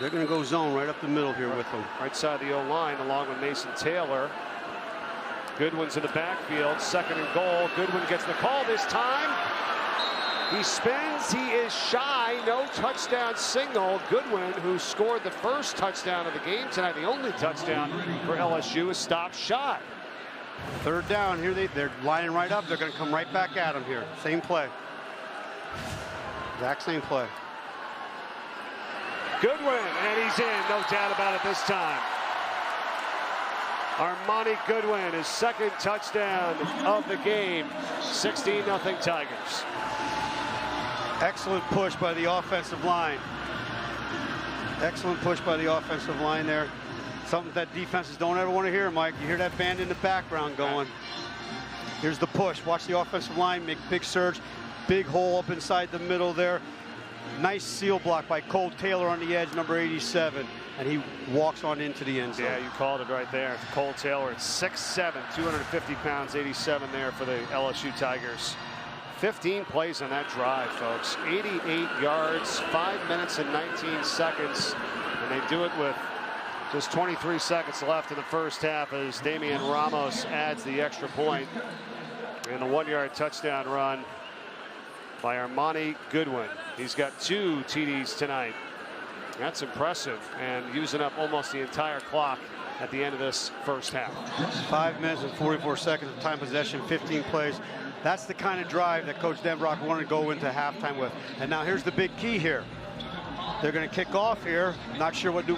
They're going to go zone right up the middle here with them. Right side of the O-line along with Mason Taylor. Goodwin's in the backfield, 2nd and goal. Goodwin gets the call this time. He spins, he is shy, no touchdown signal. Goodwin, who scored the first touchdown of the game tonight, the only touchdown for LSU, is stopped shy. 3rd down here, they're lining right up. They're going to come right back at him here. Same play. Exact same play. Goodwin, and he's in, no doubt about it this time. Armani Goodwin, his 2nd touchdown of the game. 16-0 Tigers. Excellent push by the offensive line. Excellent push by the offensive line there. Something that defenses don't ever want to hear, Mike. You hear that band in the background going. Here's the push. Watch the offensive line make big surge. Big hole up inside the middle there. Nice seal block by Cole Taylor on the edge, number 87. And he walks on into the end zone. Yeah, you called it right there. Cole Taylor at 6'7", 250 pounds, 87 there for the LSU Tigers. 15 plays on that drive, folks. 88 yards, 5 minutes and 19 seconds. And they do it with Just 23 seconds left in the first half as Damian Ramos adds the extra point. And the 1-yard touchdown run by Armani Goodwin. He's got 2 TDs tonight. That's impressive, and using up almost the entire clock at the end of this first half. 5 minutes and 44 seconds of time possession, 15 plays. That's the kind of drive that Coach Denbrock wanted to go into halftime with. And now here's the big key here. They're going to kick off here. Not sure what New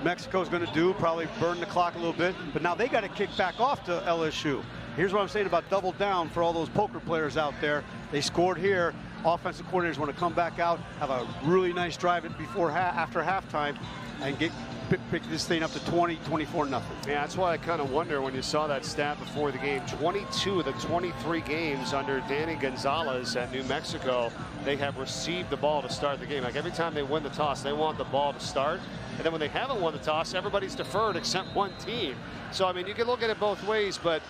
Mexico's going to do. Probably burn the clock a little bit. But now they got to kick back off to LSU. Here's what I'm saying about double down for all those poker players out there. They scored here. Offensive coordinators want to come back out, have a really nice drive after halftime, and pick this thing up to 24-0. Yeah, that's why I kind of wonder when you saw that stat before the game. 22 of the 23 games under Danny Gonzalez at New Mexico, they have received the ball to start the game. Like every time they win the toss, they want the ball to start. And then when they haven't won the toss, everybody's deferred except one team. So, I mean, you can look at it both ways, but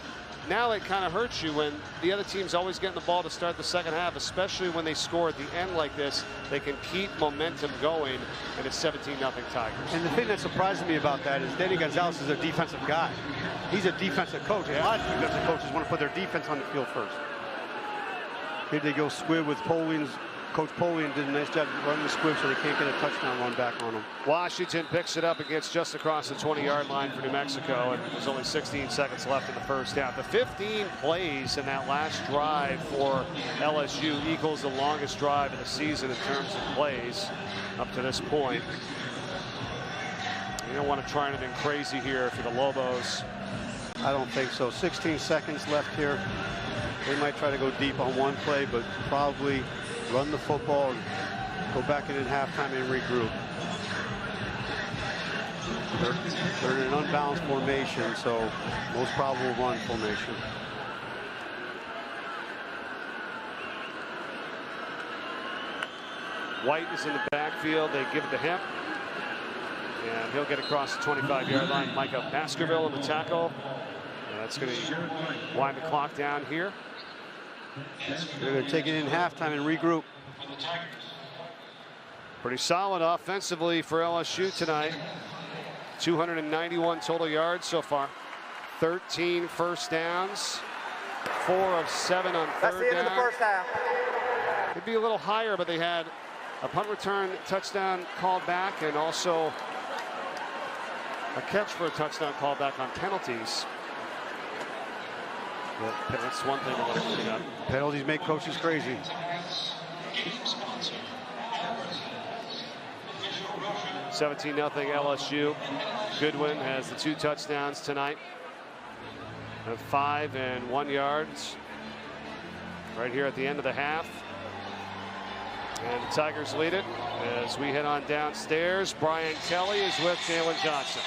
now it kind of hurts you when the other team's always getting the ball to start the second half, especially when they score at the end like this. They can keep momentum going, and it's 17-0 Tigers. And the thing that surprises me about that is Danny Gonzalez is a defensive guy. He's a defensive coach. A lot of defensive coaches want to put their defense on the field first. Here they go squib with Polian's. Coach Polian did a nice job running the squib so they can't get a touchdown run back on them. Washington picks it up and gets just across the 20-yard line for New Mexico, and there's only 16 seconds left in the first half. The 15 plays in that last drive for LSU equals the longest drive of the season in terms of plays up to this point. You don't want to try anything crazy here for the Lobos. I don't think so. 16 seconds left here. They might try to go deep on one play, but probably run the football and go back in at halftime and regroup. They're in an unbalanced formation, so most probable run formation. White is in the backfield. They give it to him. And he'll get across the 25-yard line. Micah Baskerville in the tackle. And that's going to wind the clock down here. They're going to take it in halftime and regroup. Pretty solid offensively for LSU tonight. 291 total yards so far. 13 first downs. 4 of 7 on third down. That's the end of the first half. It'd be a little higher, but they had a punt return touchdown called back and also a catch for a touchdown called back on penalties. But that's one thing I want to clean up. Penalties make coaches crazy. $17-0 LSU. Goodwin has the 2 touchdowns tonight. 5 and 1 yards. Right here at the end of the half. And the Tigers lead it as we head on downstairs. Brian Kelly is with Jalen Johnson.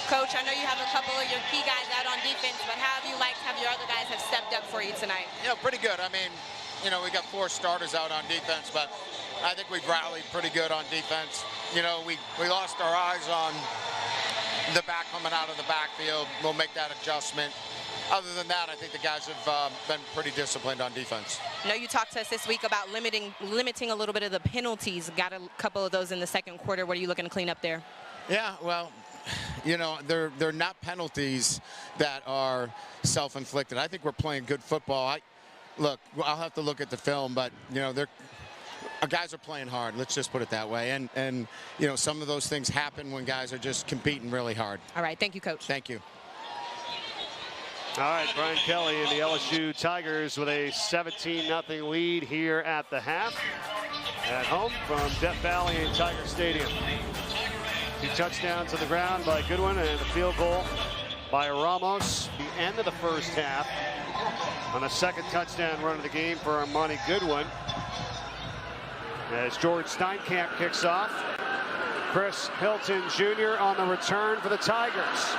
Coach, I know you have a couple of your key guys out on defense, but how have you liked how your other guys have stepped up for you tonight? You know, pretty good. I mean, you know, we got 4 starters out on defense, but I think we've rallied pretty good on defense. You know, we lost our eyes on the back coming out of the backfield. We'll make that adjustment. Other than that, I think the guys have been pretty disciplined on defense. I know you talked to us this week about limiting a little bit of the penalties. Got a couple of those in the second quarter. What are you looking to clean up there? Yeah, well, you know, they're not penalties that are self-inflicted. I think we're playing good football. Look, I'll have to look at the film, but, you know, our guys are playing hard. Let's just put it that way. And you know, some of those things happen when guys are just competing really hard. All right. Thank you, Coach. Thank you. All right, Brian Kelly and the LSU Tigers with a 17-0 lead here at the half. At home from Death Valley and Tiger Stadium. 2 touchdowns on the ground by Goodwin and a field goal by Ramos. The end of the first half on a second touchdown run of the game for Armani Goodwin. As George Steinkamp kicks off. Chris Hilton Jr. on the return for the Tigers.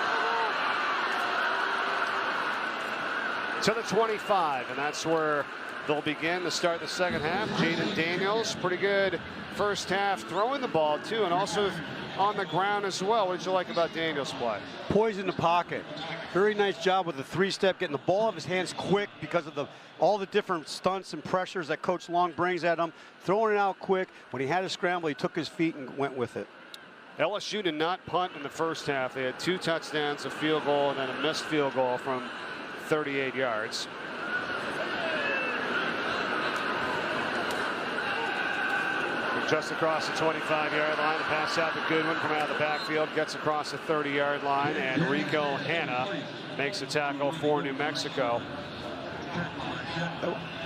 To the 25, and that's where they'll begin to start the second half. Jaden Daniels, pretty good first half throwing the ball too, and also on the ground as well. What did you like about Daniels' play? Poised in the pocket. Very nice job with the 3-step, getting the ball out of his hands quick because of all the different stunts and pressures that Coach Long brings at him. Throwing it out quick. When he had a scramble, he took his feet and went with it. LSU did not punt in the first half. They had 2 touchdowns, a field goal, and then a missed field goal from 38 yards. Just across the 25-yard line, the pass out to Goodwin from out of the backfield, gets across the 30-yard line, and Rico Hanna makes a tackle for New Mexico.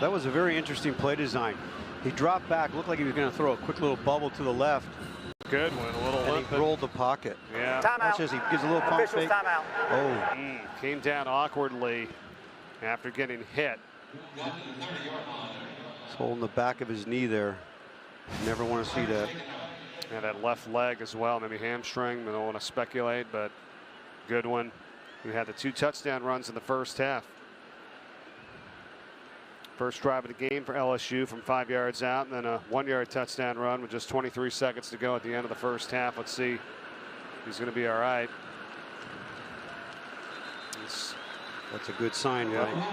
That was a very interesting play design. He dropped back, looked like he was going to throw a quick little bubble to the left. Goodwin, a little limp. He rolled the pocket. Yeah. Timeout. Watch as he gives a little pump Officials fake. timeout. Oh. Came down awkwardly after getting hit. He's holding the back of his knee there. Never want to see that. Yeah, that left leg as well, maybe hamstring. I don't want to speculate, but Goodwin, who had the 2 touchdown runs in the first half. First drive of the game for LSU from 5 yards out, and then a 1-yard touchdown run with just 23 seconds to go at the end of the first half. Let's see if he's going to be all right. That's a good sign, right?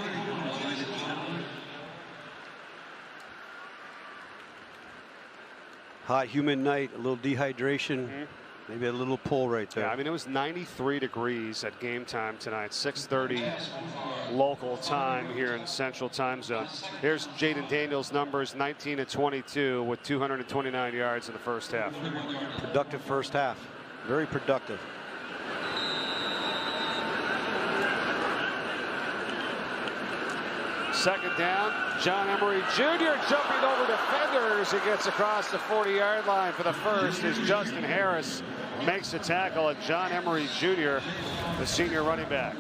Hot, humid night, a little dehydration, maybe a little pull right there. Yeah, I mean, it was 93 degrees at game time tonight, 6:30 local time here in Central Time Zone. Here's Jaden Daniels' numbers, 19 of 22 with 229 yards in the first half. Productive first half, very productive. Second down, John Emery Jr. jumping over defenders. He gets across the 40-yard line for the first as Justin Harris makes a tackle at John Emery Jr., the senior running back.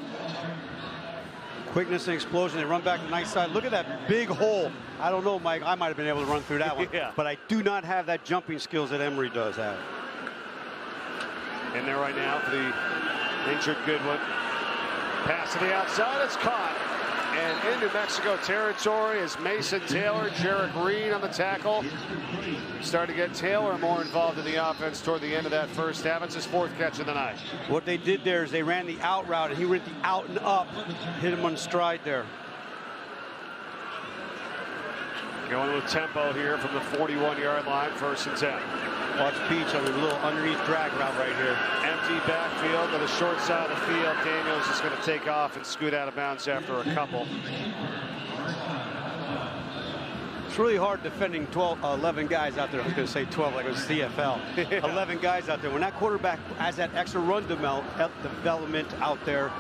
Quickness and explosion. They run back to the nice side. Look at that big hole. I don't know, Mike. I might have been able to run through that one. Yeah. But I do not have that jumping skills that Emery does have. In there right now for the injured Goodwin. Pass to the outside. It's caught. And in New Mexico territory is Mason Taylor, Jarek Reed on the tackle. Starting to get Taylor more involved in the offense toward the end of that first half. It's his 4th catch of the night. What they did there is they ran the out route, and he went the out and up, hit him on stride there. Going with tempo here from the 41-yard line, 1st and 10. Watch Peach on a little underneath drag route right here. Empty backfield to the short side of the field. Daniels is going to take off and scoot out of bounds after a couple. It's really hard defending 11 guys out there. I was going to say 12 like it was CFL. Yeah. 11 guys out there. When that quarterback has that extra run development out there.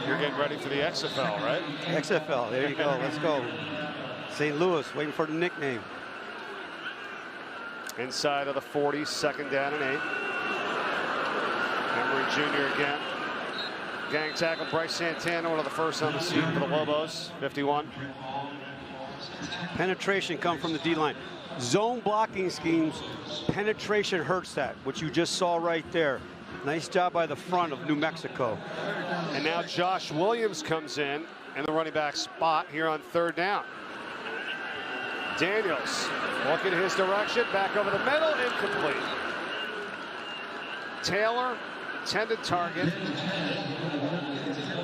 You're getting ready for the XFL, right? XFL, there you go. Let's go. St. Louis waiting for the nickname. Inside of the 40, 2nd down and 8. Emery Jr. again. Gang tackle Bryce Santana, one of the first on the scene for the Lobos, 51. Penetration come from the D-line. Zone blocking schemes, penetration hurts that, which you just saw right there. Nice job by the front of New Mexico. And now Josh Williams comes in the running back spot here on 3rd down. Daniels looking his direction, back over the middle, incomplete. Taylor, intended target.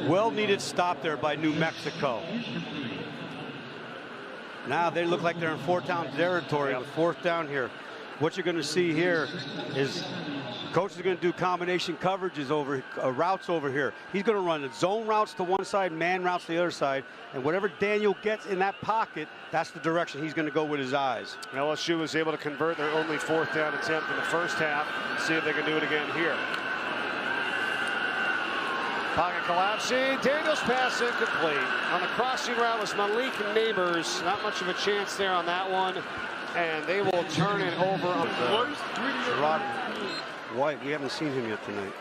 Well-needed stop there by New Mexico. Now they look like they're in 4th down territory with 4th down here. What you're going to see here is coach is going to do combination coverages over routes over here. He's going to run zone routes to one side, man routes to the other side, and whatever Daniel gets in that pocket, that's the direction he's going to go with his eyes. LSU was able to convert their only 4th down attempt in the first half. See if they can do it again here. Pocket collapsing. Daniels pass incomplete. On the crossing route was Malik Neighbors. Not much of a chance there on that one. And they will turn it over on Gerard White. We haven't seen him yet tonight.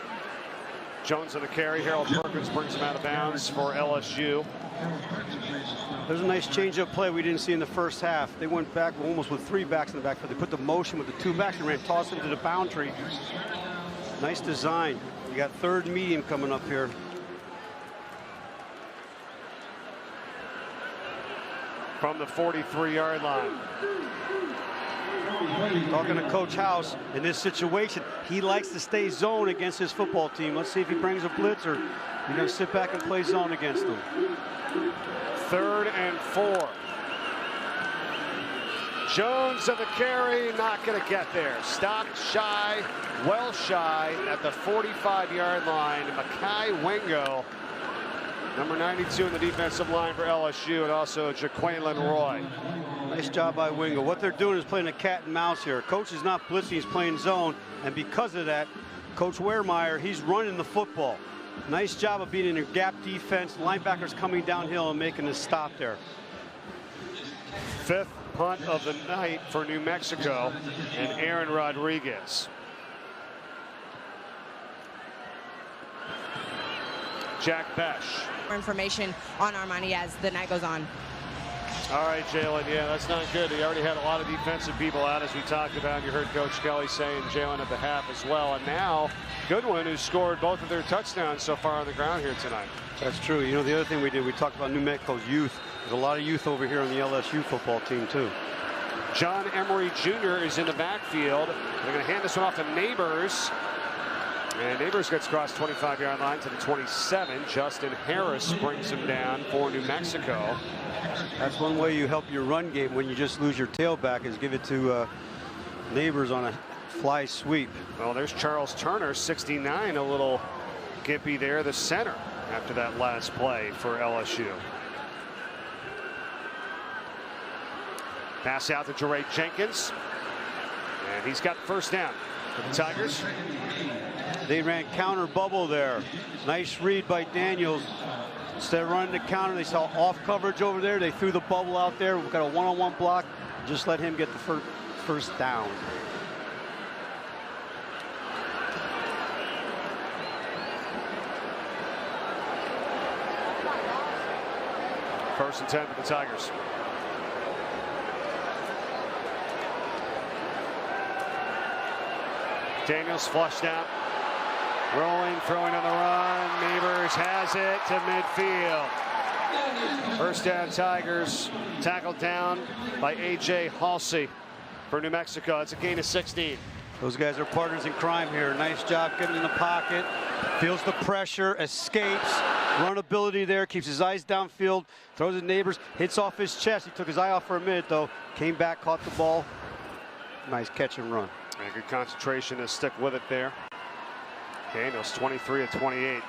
Jones on the carry. Harold Perkins brings him out of bounds for LSU. There's a nice change-up play we didn't see in the first half. They went back almost with 3 backs in the backfield. They put the motion with the 2 backs and ran toss into the boundary. Nice design. You got 3rd medium coming up here. From the 43-yard line. Talking to Coach House, in this situation, he likes to stay zone against his football team. Let's see if he brings a blitz or you're going to sit back and play zone against them. 3rd and 4. Jones of the carry, not going to get there. Stopped shy, well shy at the 45-yard line. Makai Wingo, number 92 in the defensive line for LSU, and also Jaquelin Roy. Nice job by Wingo. What they're doing is playing a cat and mouse here. Coach is not blitzing, he's playing zone, and because of that, Coach Wehrmeyer, he's running the football. Nice job of beating a gap defense. Linebackers coming downhill and making a stop there. Fifth punt of the night for New Mexico and Aaron Rodriguez. Jack Besh. More information on Armani as the night goes on. All right, Jalen, yeah, that's not good. He already had a lot of defensive people out, as we talked about. You heard Coach Kelly saying Jalen at the half as well. And now Goodwin, who scored both of their touchdowns so far on the ground here tonight. That's true. You know, the other thing we did, we talked about New Mexico's youth. There's a lot of youth over here on the LSU football team, too. John Emery Jr. is in the backfield. They're going to hand this one off to Neighbors. And Neighbors gets across 25-yard line to the 27. Justin Harris brings him down for New Mexico. That's one way you help your run game when you just lose your tailback, is give it to Neighbors on a fly sweep. Well, there's Charles Turner, 69, a little gimpy there, the center, after that last play for LSU. Pass out to Jeray Jenkins, and he's got the first down for the Tigers. They ran counter bubble there. Nice read by Daniels. Instead of running the counter, they saw off coverage over there. They threw the bubble out there. We've got a one-on-one block. Just let him get the first down. First and 10 for the Tigers. Daniels flushed out. Rolling, throwing on the run. Neighbors has it to midfield. First down, Tigers. Tackled down by A.J. Halsey for New Mexico. It's a gain of 16. Those guys are partners in crime here. Nice job getting in the pocket. Feels the pressure, escapes. Run ability there, keeps his eyes downfield. Throws his Neighbors, hits off his chest. He took his eye off for a minute, though. Came back, caught the ball. Nice catch and run. And good concentration to stick with it there. Daniels 23 of 28.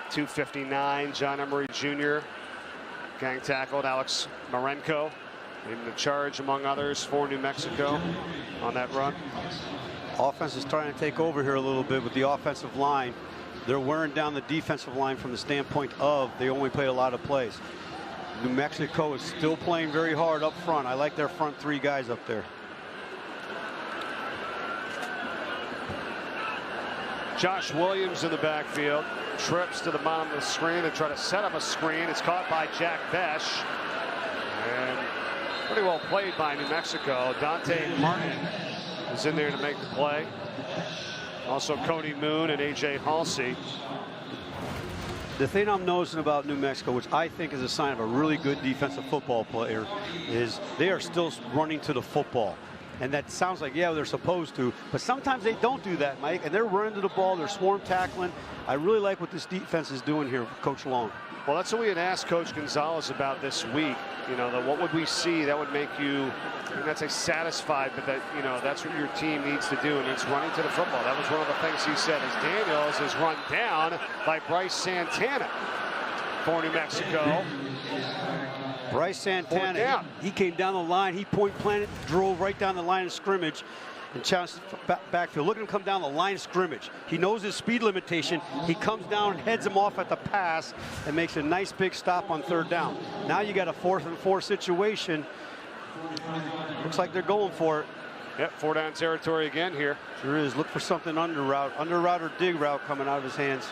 259. John Emery Jr. gang tackled. Alex Marenko in the charge, among others, for New Mexico on that run. Offense is trying to take over here a little bit with the offensive line. They're wearing down the defensive line from the standpoint of they only play a lot of plays. New Mexico is still playing very hard up front. I like their front three guys up there. Josh Williams in the backfield. Trips to the bottom of the screen to try to set up a screen. It's caught by Jack Besh. And pretty well played by New Mexico. Dante Martin is in there to make the play. Also Cody Moon and A.J. Halsey. The thing I'm noticing about New Mexico, which I think is a sign of a really good defensive football player, is they are still running to the football. And that sounds like, yeah, they're supposed to, but sometimes they don't do that, Mike, and they're running to the ball, they're swarm tackling. I really like what this defense is doing here with Coach Long. Well, that's what we had asked Coach Gonzalez about this week. You know, what would we see that would make you, I'm not say satisfied, but that, you know, that's what your team needs to do, and it's running to the football. That was one of the things he said, as Daniels is run down by Bryce Santana for New Mexico. Bryce Santana, he came down the line, he point planted, drove right down the line of scrimmage and challenged backfield. Look at him come down the line of scrimmage. He knows his speed limitation. He comes down and heads him off at the pass and makes a nice big stop on third down. Now you got a 4th and 4 situation. Looks like they're going for it. Yep, 4-down territory again here. Sure is. Look for something under route or dig route coming out of his hands.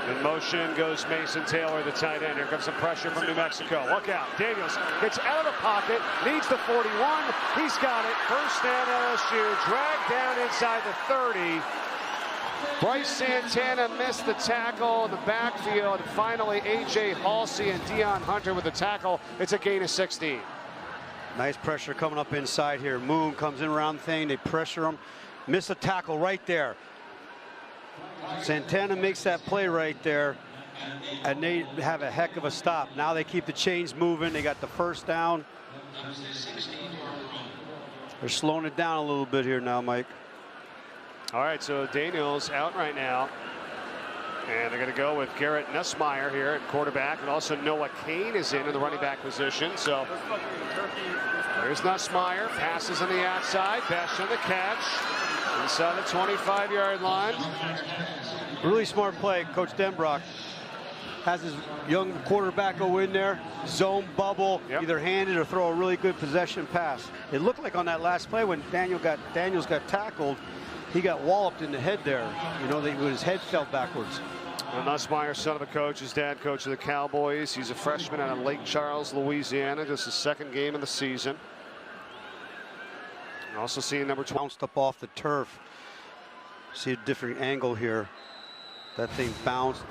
In motion goes Mason Taylor, the tight end. Here comes some pressure from New Mexico. Look out. Daniels gets out of the pocket, needs the 41. He's got it. First down LSU, dragged down inside the 30. Bryce Santana missed the tackle in the backfield. And finally, A.J. Halsey and Deion Hunter with the tackle. It's a gain of 16. Nice pressure coming up inside here. Moon comes in around the thing. They pressure him. Miss a tackle right there. Santana makes that play right there. and they have a heck of a stop. Now they keep the chains moving. They got the first down. They're slowing it down a little bit here now, Mike. All right, so Daniels out right now. And they're going to go with Garrett Nussmeier here at quarterback, and also Noah Kane is in the running back position. So there's Nussmeier, passes on the outside, Besh on the catch, inside the 25-yard line. Really smart play. Coach Denbrock has his young quarterback go in there, zone bubble, either hand it or throw a really good possession pass. It looked like on that last play when Daniels got tackled, he got walloped in the head there. You know, his head fell backwards. Well, Nussmeier, son of a coach, his dad coach of the Cowboys. He's a freshman out of Lake Charles, Louisiana. This is his second game of the season. And also seeing number 12. Bounced up off the turf. See a different angle here. That thing bounced.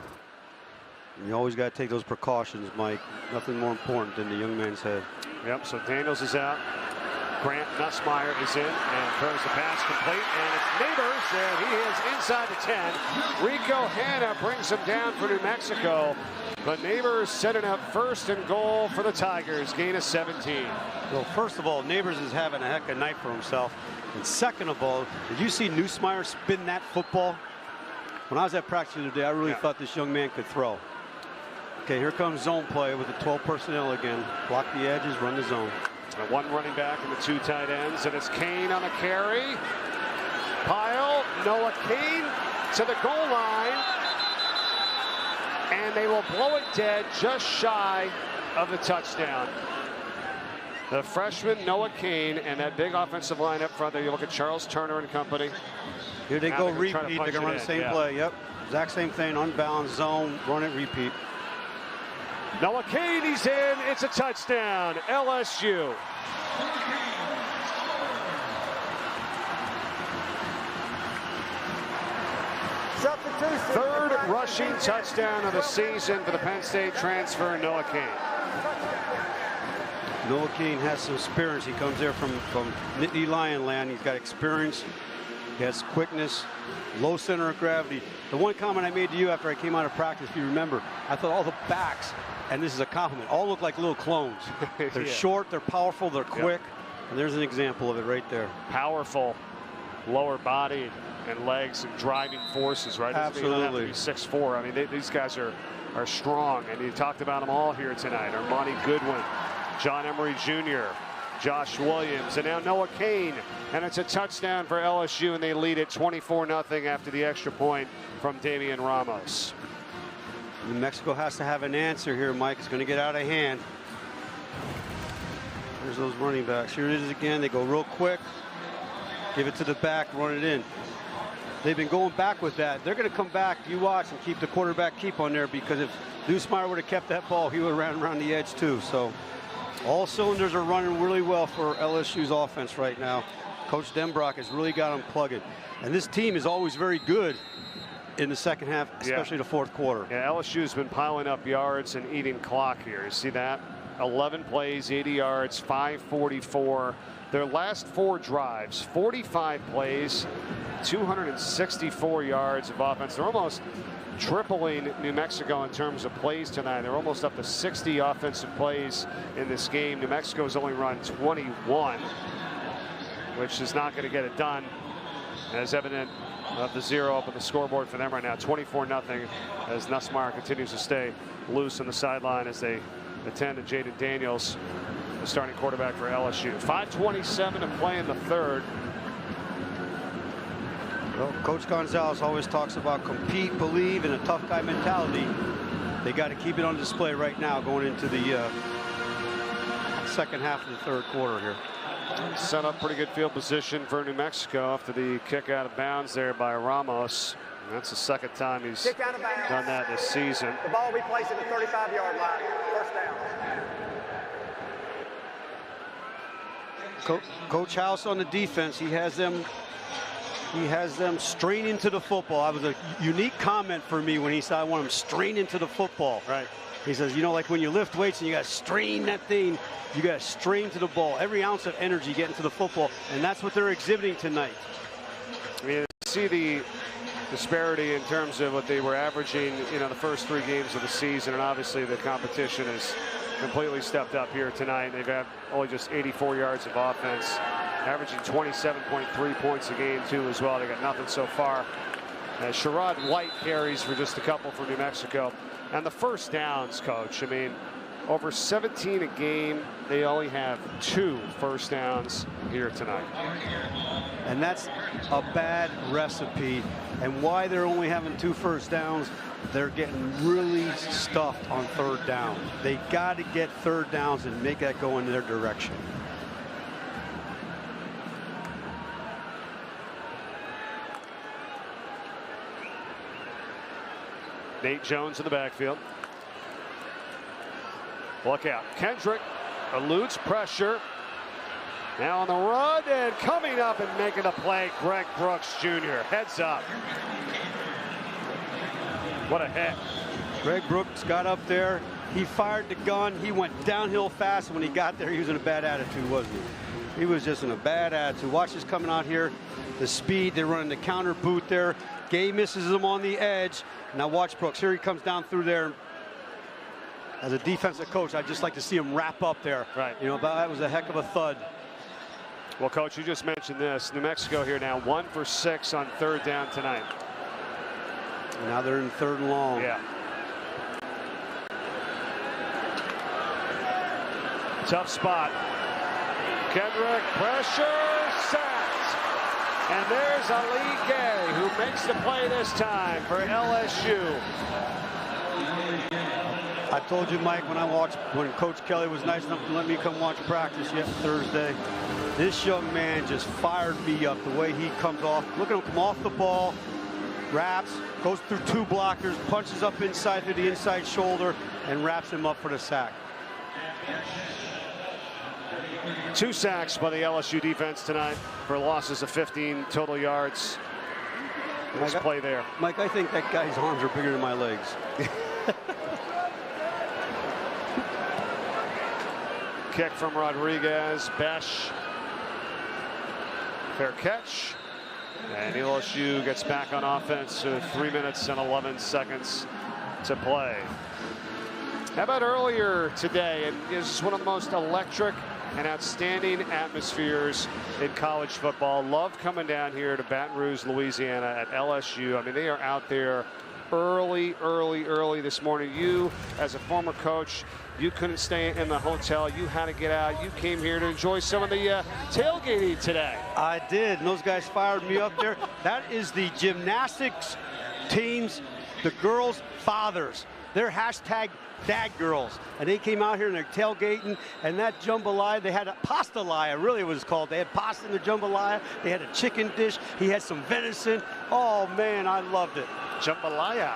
And you always got to take those precautions, Mike. Nothing more important than the young man's head. Yep, so Daniels is out. Grant Nussmeier is in and throws the pass complete, and it's Neighbors, and he is inside the 10. Rico Hanna brings him down for New Mexico, but Neighbors setting up first and goal for the Tigers, gain of 17. Well, first of all, Neighbors is having a heck of a night for himself. And second of all, did you see Nussmeier spin that football? When I was at practice the other day, I really thought this young man could throw. Okay, here comes zone play with the 12 personnel again. Block the edges, run the zone. One running back and the two tight ends, and it's Kane on the carry. Pile, Noah Kane to the goal line, and they will blow it dead just shy of the touchdown. The freshman Noah Kane and that big offensive line up front there. You look at Charles Turner and company. Here they go repeat. They're going to run the same play. Yep, exact same thing. Unbalanced zone, run it, repeat. Noah Kane, he's in. It's a touchdown. LSU. Third rushing touchdown of the season for the Penn State transfer, Noah Kane. Noah Kane has some experience. He comes there from Nittany Lion Land. He's got experience. He has quickness, low center of gravity. The one comment I made to you after I came out of practice, if you remember, I thought all the backs, and this is a compliment, all look like little clones. They're short, they're powerful, they're quick, and there's an example of it right there. Powerful lower body and legs and driving forces, right? Absolutely. They don't have to be 6'4". I mean, these guys are strong, and you talked about them all here tonight. Armani Goodwin, John Emery Jr., Josh Williams, and now Noah Kane. And it's a touchdown for LSU, and they lead it 24-0 after the extra point from Damian Ramos. New Mexico has to have an answer here, Mike. It's going to get out of hand. There's those running backs. Here it is again. They go real quick. Give it to the back, run it in. They've been going back with that. They're going to come back, you watch, and keep the quarterback keep on there, because if Nussmeier would have kept that ball, he would have ran around the edge too. So all cylinders are running really well for LSU's offense right now. Coach Denbrock has really got them plugging. And this team is always very good in the second half, especially the fourth quarter. Yeah, LSU's been piling up yards and eating clock here. You see that? 11 plays, 80 yards, 544. Their last 4 drives, 45 plays, 264 yards of offense. They're almost tripling New Mexico in terms of plays tonight. They're almost up to 60 offensive plays in this game. New Mexico's only run 21, which is not going to get it done, as evident of the 0 up on the scoreboard for them right now. 24-0 as Nussmeier continues to stay loose on the sideline as they attend to Jaden Daniels, the starting quarterback for LSU. 5:27 to play in the third. Well, Coach Gonzalez always talks about compete, believe, and a tough guy mentality. They got to keep it on display right now going into the second half of the third quarter here. Set up pretty good field position for New Mexico after the kick out of bounds there by Ramos. And that's the second time he's done that this season. The ball we place at the 35-yard line. First down. Coach House on the defense, he has them straining to the football. That was a unique comment for me when he said, I want them straining to the football. Right. He says, you know, like when you lift weights and you got to strain that thing, you got to strain to the ball. Every ounce of energy getting to the football, and that's what they're exhibiting tonight. I mean, see the disparity in terms of what they were averaging, the first 3 games of the season, and obviously the competition has completely stepped up here tonight. They've had only just 84 yards of offense, averaging 27.3 points a game too as well. They got nothing so far. Sherrod White carries for just a couple for New Mexico. And the first downs, Coach, I mean, over 17 a game, they only have 2 first downs here tonight. And that's a bad recipe. And why they're only having 2 first downs, they're getting really stuffed on 3rd down. They got to get 3rd downs and make that go in their direction. Nate Jones in the backfield. Look out. Kendrick eludes pressure. Now on the run and coming up and making a play, Greg Brooks Jr. Heads up. What a hit. Greg Brooks got up there. He fired the gun. He went downhill fast. When he got there, he was in a bad attitude, wasn't he? He was just in a bad attitude. Watch this coming out here. The speed. They're running the counter boot there. Gay misses him on the edge. Now watch Brooks. Here he comes down through there. As a defensive coach, I'd just like to see him wrap up there. Right. But that was a heck of a thud. Well, Coach, you just mentioned this. New Mexico here now 1 for 6 on 3rd down tonight. And now they're in 3rd and long. Yeah. Tough spot. Kendrick, pressure, sacked. And there's Ali Gay, who makes the play this time for LSU. I told you, Mike, when Coach Kelly was nice enough to let me come watch practice Thursday, this young man just fired me up the way he comes off. Look at him come off the ball, wraps, goes through 2 blockers, punches up inside through the inside shoulder, and wraps him up for the sack. 2 sacks by the LSU defense tonight for losses of 15 total yards. Nice play there. Mike, I think that guy's arms are bigger than my legs. Kick from Rodriguez. Besh. Fair catch. And LSU gets back on offense with 3 minutes and 11 seconds to play. How about earlier today? And this is one of the most electric and outstanding atmospheres in college football. Love coming down here to Baton Rouge, Louisiana at LSU. I mean, they are out there early this morning. You, as a former coach, you couldn't stay in the hotel. You had to get out. You came here to enjoy some of the tailgating today. I did, and those guys fired me up there. That is the gymnastics teams, the girls' fathers. They're hashtag Dad Girls, and they came out here and they're tailgating, and that jambalaya, they had a pastalaya, really it was called. They had pasta in the jambalaya. They had a chicken dish. He had some venison. Oh, man, I loved it. Jambalaya.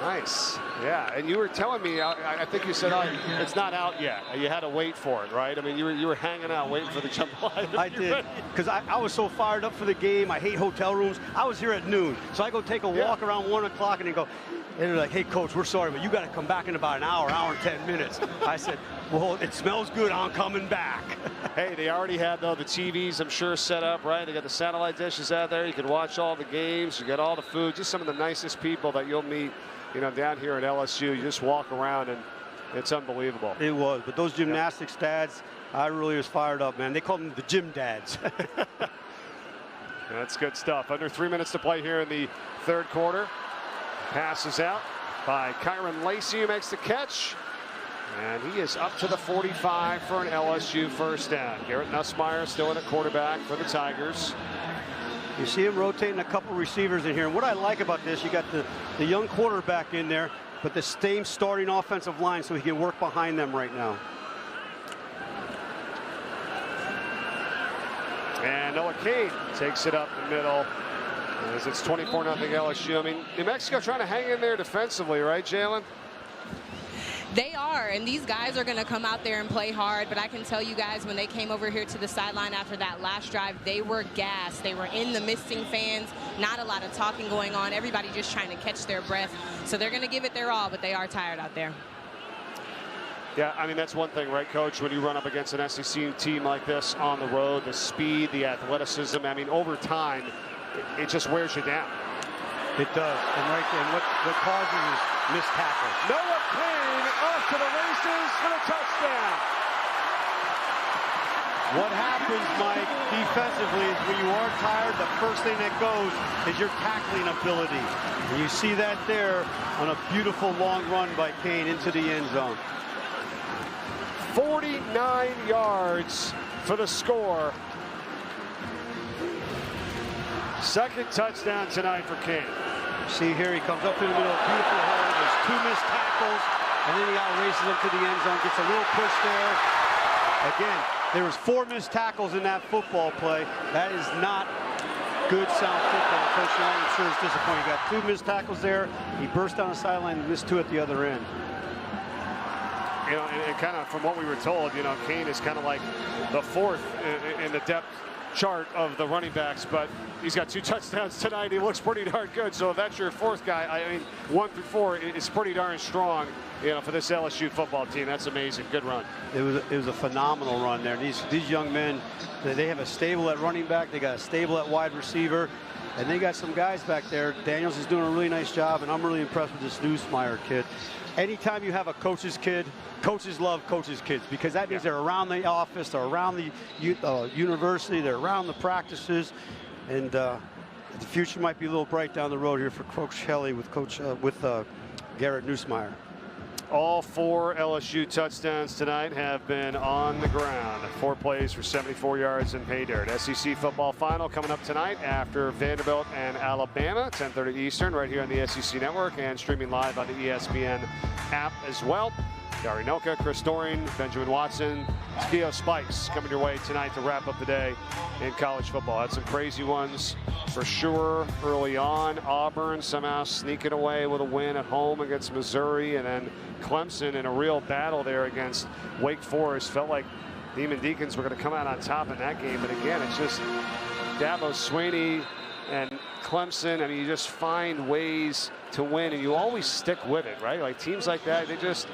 Nice. Yeah, and you were telling me, I think you said, oh, it's not out yet. You had to wait for it, right? I mean, you were hanging out waiting for the jambalaya. I did, because I was so fired up for the game. I hate hotel rooms. I was here at noon, so I go take a walk around 1 o'clock, and they go, and they're like, hey, Coach, we're sorry, but you got to come back in about an hour and 10 minutes. I said, well, it smells good. I'm coming back. Hey, they already had, though, the TVs, I'm sure, set up, right? They got the satellite dishes out there. You can watch all the games. You got all the food. Just some of the nicest people that you'll meet, down here at LSU. You just walk around, and it's unbelievable. It was. But those gymnastics dads, I really was fired up, man. They called them the gym dads. That's good stuff. Under 3 minutes to play here in the 3rd quarter. Pass is out by Kyron Lacey, who makes the catch. And he is up to the 45 for an LSU first down. Garrett Nussmeier still in at quarterback for the Tigers. You see him rotating a couple receivers in here. And what I like about this, you got the young quarterback in there, but the same starting offensive line so he can work behind them right now. And Noah Kane takes it up the middle as it's 24-0 LSU. I mean, New Mexico trying to hang in there defensively, right, Jalen? They are, and these guys are going to come out there and play hard, but I can tell you guys, when they came over here to the sideline after that last drive, they were gassed. They were in the misting fans, not a lot of talking going on, everybody just trying to catch their breath. So they're going to give it their all, but they are tired out there. Yeah, I mean, that's one thing, right, Coach, when you run up against an SEC team like this on the road, the speed, the athleticism, I mean, over time, it just wears you down. It does. And right there, and what causes is missed tackles. Noah Kane off to the races for the touchdown. What happens, Mike, defensively is when you are tired, the first thing that goes is your tackling ability. And you see that there on a beautiful long run by Kane into the end zone. 49 yards for the score. Second touchdown tonight for Kane. See here, he comes up in the middle, beautiful hole. There's 2 missed tackles, and then he out-races him to the end zone, gets a little push there. Again, there was 4 missed tackles in that football play. That is not good, sound football. Coach Young, I'm sure, is disappointed. He got 2 missed tackles there. He burst down the sideline and missed 2 at the other end. You know, and kind of from what we were told, you know, Kane is kind of like the 4th in the depth chart of the running backs, but he's got 2 touchdowns tonight. He looks pretty darn good. So if that's your 4th guy, I mean, 1 through 4 is pretty darn strong, you know, for this LSU football team. That's amazing. Good run. It was a phenomenal run there. These young men, they have a stable at running back. They got a stable at wide receiver. And they got some guys back there. Daniels is doing a really nice job, and I'm really impressed with this Nussmeier kid. Anytime you have a coach's kid, coaches love coaches' kids because that means they're around the office, they're around the university, they're around the practices, and the future might be a little bright down the road here for Coach Helly with Garrett Nussmeier. All 4 LSU touchdowns tonight have been on the ground. 4 plays for 74 yards in pay dirt. SEC football final coming up tonight after Vanderbilt and Alabama, 10:30 Eastern, right here on the SEC Network and streaming live on the ESPN app as well. Gary Noka, Chris Doring, Benjamin Watson, Skio Spikes coming your way tonight to wrap up the day in college football. Had some crazy ones for sure early on. Auburn somehow sneaking away with a win at home against Missouri, and then Clemson in a real battle there against Wake Forest. Felt like Demon Deacons were going to come out on top in that game, but again, it's just Dabo Swinney and Clemson. I mean, you just find ways to win, and you always stick with it, right? Like teams like that, they just,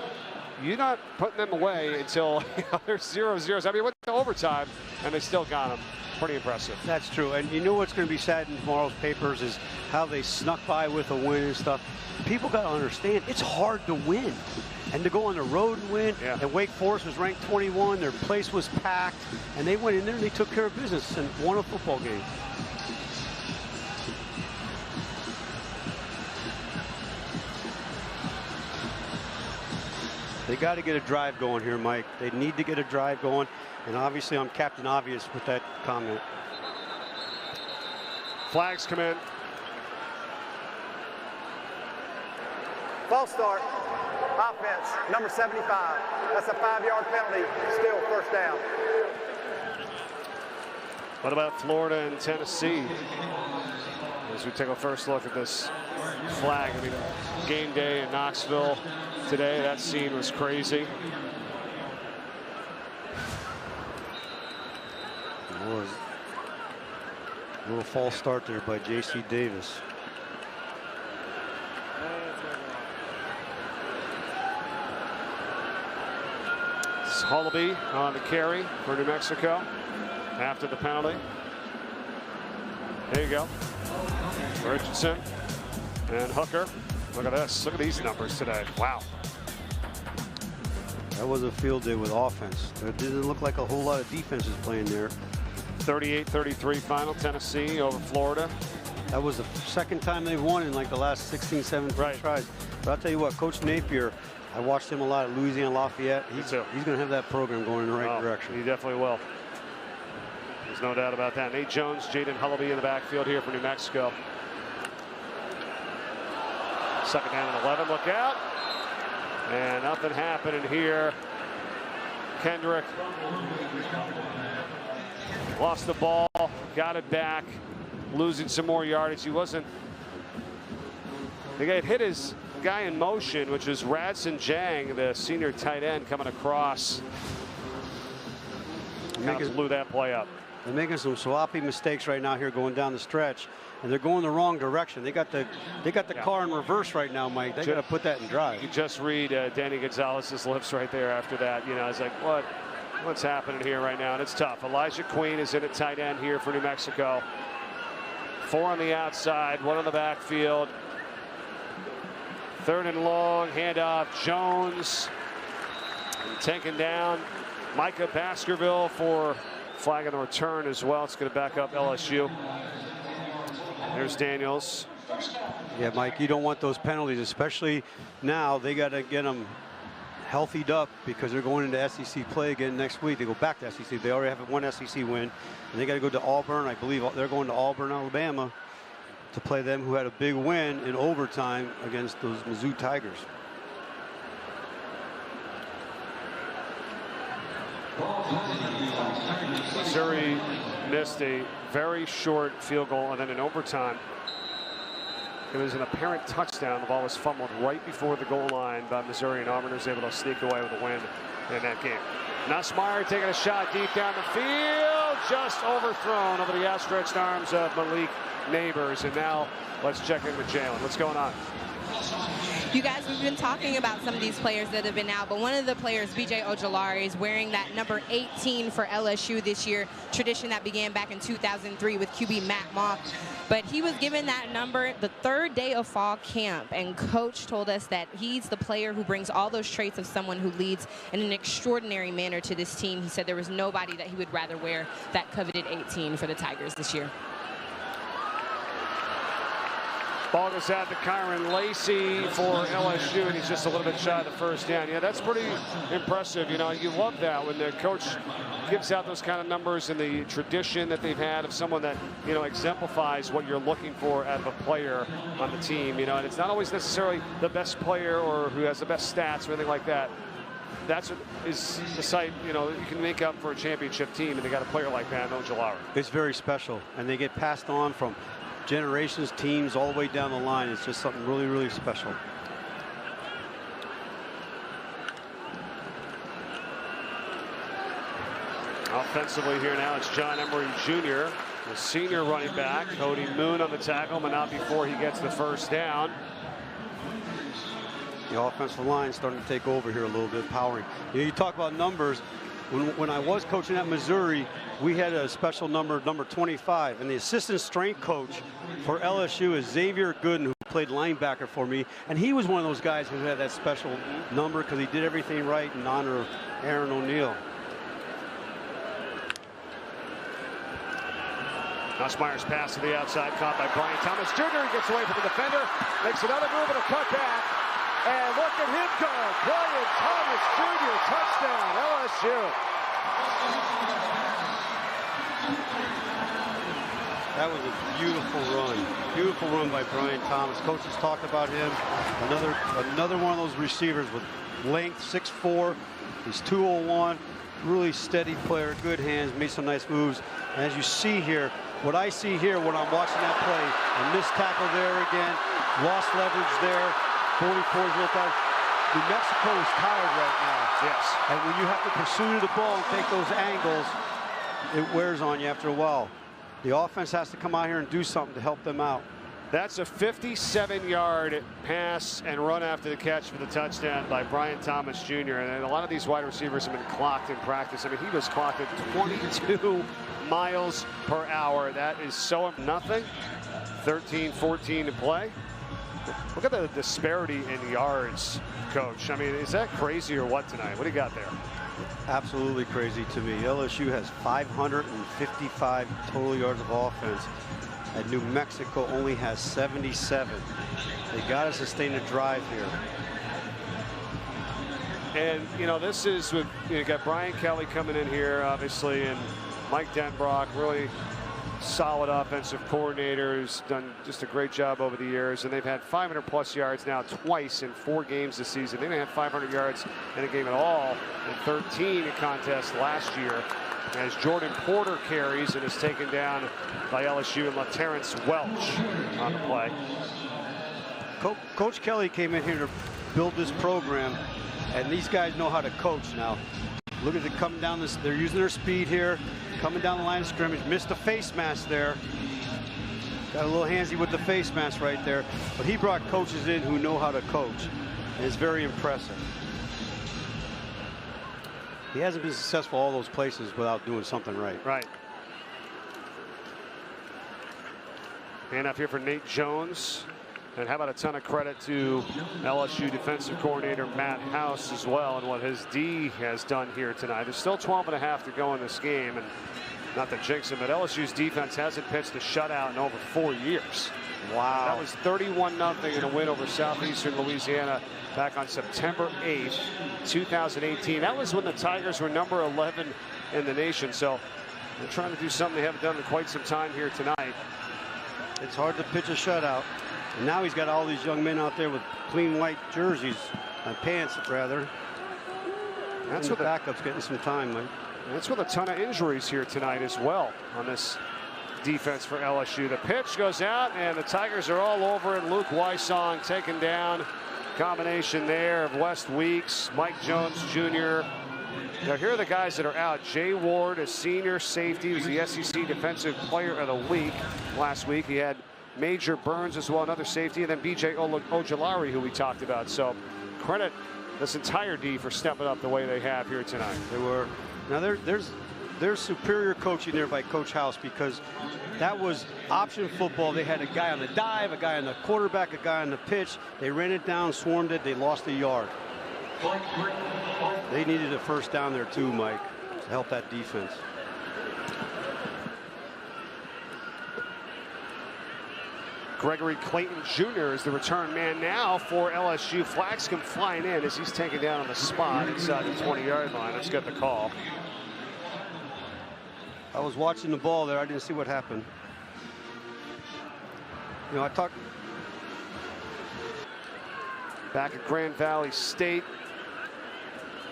you're not putting them away until they're 0-0. I mean, went to overtime, and they still got them. Pretty impressive. That's true. And you know what's going to be sad in tomorrow's papers is how they snuck by with a win and stuff. People got to understand it's hard to win. And to go on the road and win. Yeah. And Wake Forest was ranked 21. Their place was packed. And they went in there and they took care of business and won a football game. They got to get a drive going here, Mike. They need to get a drive going. And obviously, I'm Captain Obvious with that comment. Flags come in. False start. Offense, number 75. That's a 5-yard penalty. Still first down. What about Florida and Tennessee? As we take a first look at this flag. I mean, game day in Knoxville today, that scene was crazy. Was a little false start there by J.C. Davis. It's Hullaby on the carry for New Mexico after the penalty. There you go. Richardson and Hooker. Look at this. Look at these numbers today. Wow. That was a field day with offense. It didn't look like a whole lot of defenses playing there. 38-33 final, Tennessee over Florida. That was the second time they've won in like the last 16, 17 tries. But I'll tell you what, Coach Napier, I watched him a lot at Louisiana Lafayette. He's going to have that program going in the right direction. He definitely will. There's no doubt about that. Nate Jones, Jaden Hullaby in the backfield here for New Mexico. Second down and 11, look out. And nothing happening here. Kendrick lost the ball, got it back, losing some more yardage. He wasn't. The guy hit his guy in motion, which is Radson Jang, the senior tight end, coming across. Kind of blew that play up. They're making some sloppy mistakes right now here going down the stretch, and they're going the wrong direction. They got the car in reverse right now, Mike. They got to put that in drive. You just read Danny Gonzalez's lips right there after that. You know, it's like, what's happening here right now? And it's tough. Elijah Queen is in at tight end here for New Mexico. 4 on the outside, 1 on the backfield. 3rd and long, handoff, Jones. And taken down Micah Baskerville for flag on the return as well. It's going to back up LSU. There's Daniels. Yeah, Mike, you don't want those penalties, especially now. They got to get them healthied up because they're going into SEC play again next week. They go back to SEC. They already have one SEC win, and they got to go to Auburn. I believe they're going to Auburn, Alabama, to play them, who had a big win in overtime against those Mizzou Tigers. Missouri missed a very short field goal, and then in overtime, it was an apparent touchdown. The ball was fumbled right before the goal line by Missouri, and Auburn was able to sneak away with a win in that game. Nussmeier taking a shot deep down the field, just overthrown over the outstretched arms of Malik Neighbors. And now let's check in with Jalen. What's going on? You guys, we've been talking about some of these players that have been out, but one of the players, B.J. Ojulari, is wearing that number 18 for LSU this year, tradition that began back in 2003 with QB Matt Mock. But he was given that number the 3rd day of fall camp, and Coach told us that he's the player who brings all those traits of someone who leads in an extraordinary manner to this team. He said there was nobody that he would rather wear that coveted 18 for the Tigers this year. Ball goes out to Kyron Lacey for LSU, and he's just a little bit shy of the first down. Yeah, that's pretty impressive. You know, you love that when the coach gives out those kind of numbers and the tradition that they've had of someone that, you know, exemplifies what you're looking for out of a player on the team. You know, and it's not always necessarily the best player or who has the best stats or anything like that. That's what is the site, you know, you can make up for a championship team, and they got a player like that in Ojulari. It's very special, and they get passed on from generations, teams, all the way down the line. It's just something really, really special. Offensively here now, it's John Emery Jr., the senior running back. Cody Moon on the tackle, but not before he gets the first down. The offensive line starting to take over here a little bit, powering. You know, you talk about numbers. When I was coaching at Missouri, we had a special number 25, and the assistant strength coach for LSU is Xavier Gooden, who played linebacker for me, and he was one of those guys who had that special number because he did everything right in honor of Aaron O'Neal. Nussmeier's pass to the outside, caught by Brian Thomas Jr. He gets away from the defender, makes another move and a cutback. And look at him go. Brian Thomas Jr. touchdown, LSU. That was a beautiful run. Beautiful run by Brian Thomas. Coaches talked about him. Another one of those receivers with length, 6'4". He's 201. Really steady player, good hands, made some nice moves. And as you see here, what I see here when I'm watching that play, a missed tackle there again, lost leverage there. 44 is a little tired. New Mexico is tired right now. Yes. And when you have to pursue the ball and take those angles, it wears on you after a while. The offense has to come out here and do something to help them out. That's a 57-yard pass and run after the catch for the touchdown by Brian Thomas Jr. And a lot of these wide receivers have been clocked in practice. I mean, he was clocked at 22 miles per hour. That is so nothing. 13-14 to play. Look at the disparity in yards, Coach. I mean, is that crazy or what tonight? What do you got there? Absolutely crazy to me. LSU has 555 total yards of offense, and New Mexico only has 77. They got to sustain a drive here. And, you know, this is with, you got Brian Kelly coming in here, obviously, and Mike Denbrock, really solid offensive coordinators, done just a great job over the years, and they've had 500+ yards now twice in 4 games this season. They didn't have 500 yards in a game at all in 13 contests last year, as Jordan Porter carries and is taken down by LSU and LaTerrence Welch on the play. Coach Kelly came in here to build this program, and these guys know how to coach now. Look at them coming down this, they're using their speed here, coming down the line of scrimmage, missed a face mask there. Got a little handsy with the face mask right there, but he brought coaches in who know how to coach, and it's very impressive. He hasn't been successful all those places without doing something right. Right. Hand up here for Nate Jones. And how about a ton of credit to LSU defensive coordinator Matt House as well, and what his D has done here tonight. There's still 12.5 to go in this game, and not to jinx him, but LSU's defense hasn't pitched a shutout in over 4 years. Wow. That was 31-0 in a win over Southeastern Louisiana back on September 8th, 2018. That was when the Tigers were number 11 in the nation. So they're trying to do something they haven't done in quite some time here tonight. It's hard to pitch a shutout. And now he's got all these young men out there with clean white jerseys, pants rather. That's what the backup's getting some time, Mike. That's with a ton of injuries here tonight as well on this defense for LSU. The pitch goes out, and the Tigers are all over it. Luke Wysong taken down. Combination there of West Weeks, Mike Jones Jr. Now here are the guys that are out. Jay Ward, a senior safety, was the SEC Defensive Player of the Week last week. He had Major Burns as well, another safety, and then B.J. Ojolari, who we talked about. So credit this entire D for stepping up the way they have here tonight. They were. Now there's superior coaching there by Coach House, because that was option football. They had a guy on the dive, a guy on the quarterback, a guy on the pitch. They ran it down, swarmed it, they lost a yard. They needed a first down there too, Mike, to help that defense. Gregory Clayton Jr. is the return man now for LSU. Flags come flying in as he's taken down on the spot inside the 20-yard line. Let's get the call. I was watching the ball there. I didn't see what happened. You know, I talked back at Grand Valley State.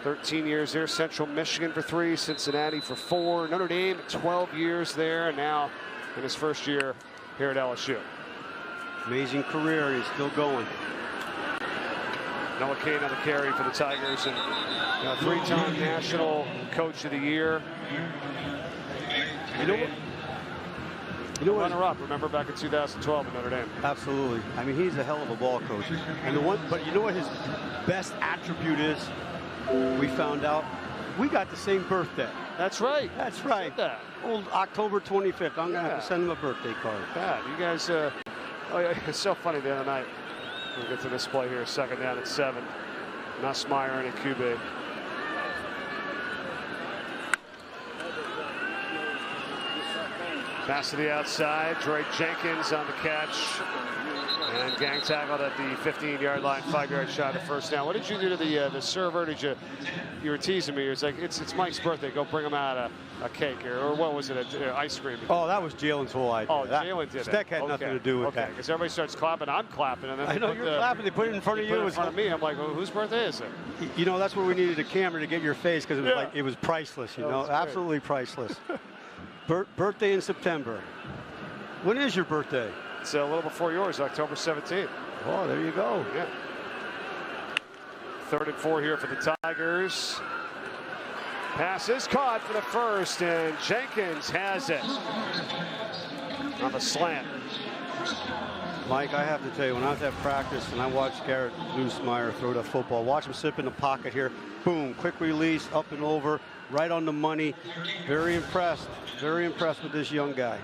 13 years there. Central Michigan for 3, Cincinnati for 4, Notre Dame 12 years there, and now in his first year here at LSU. Amazing career. He's still going. Noah Cain on the carry for the Tigers, and 3-time National Coach of the Year. You know what? Runner-up, remember back in 2012 in Notre Dame. Absolutely. I mean, he's a hell of a ball coach. And but you know what his best attribute is? We found out we got the same birthday. That's right. That's right. That. Old October 25th. I'm gonna have to send him a birthday card. Bad. You guys. Oh yeah, it's so funny the other night. We'll get to this play here. Second down at 7. Nussmeier and a QB. Pass to the outside. Dre Jenkins on the catch. And gang tackled at the 15-yard line, 5-yard shot at first down. What did you do to the server? You were teasing me. It's like, it's Mike's birthday. Go bring him out a cake, or what was it, ice cream? Oh, that was Jalen's whole idea. Oh, Jalen did it. Steck had nothing to do with that. Because everybody starts clapping. I'm clapping. And then I know you're clapping. They put it in front of you. In front of me. I'm like, well, whose birthday is it? You know, that's where we needed a camera to get your face, because it was like, it was priceless. You know, absolutely priceless. Birthday in September. When is your birthday? It's a little before yours, October 17th. Oh, there you go. Yeah. 3rd and 4 here for the Tigers. Pass is caught for the first, and Jenkins has it on the slant. Mike, I have to tell you, when I was at practice and I watched Garrett Nussmeier throw that football, watch him slip in the pocket here. Boom, quick release, up and over, right on the money. Very impressed with this young guy.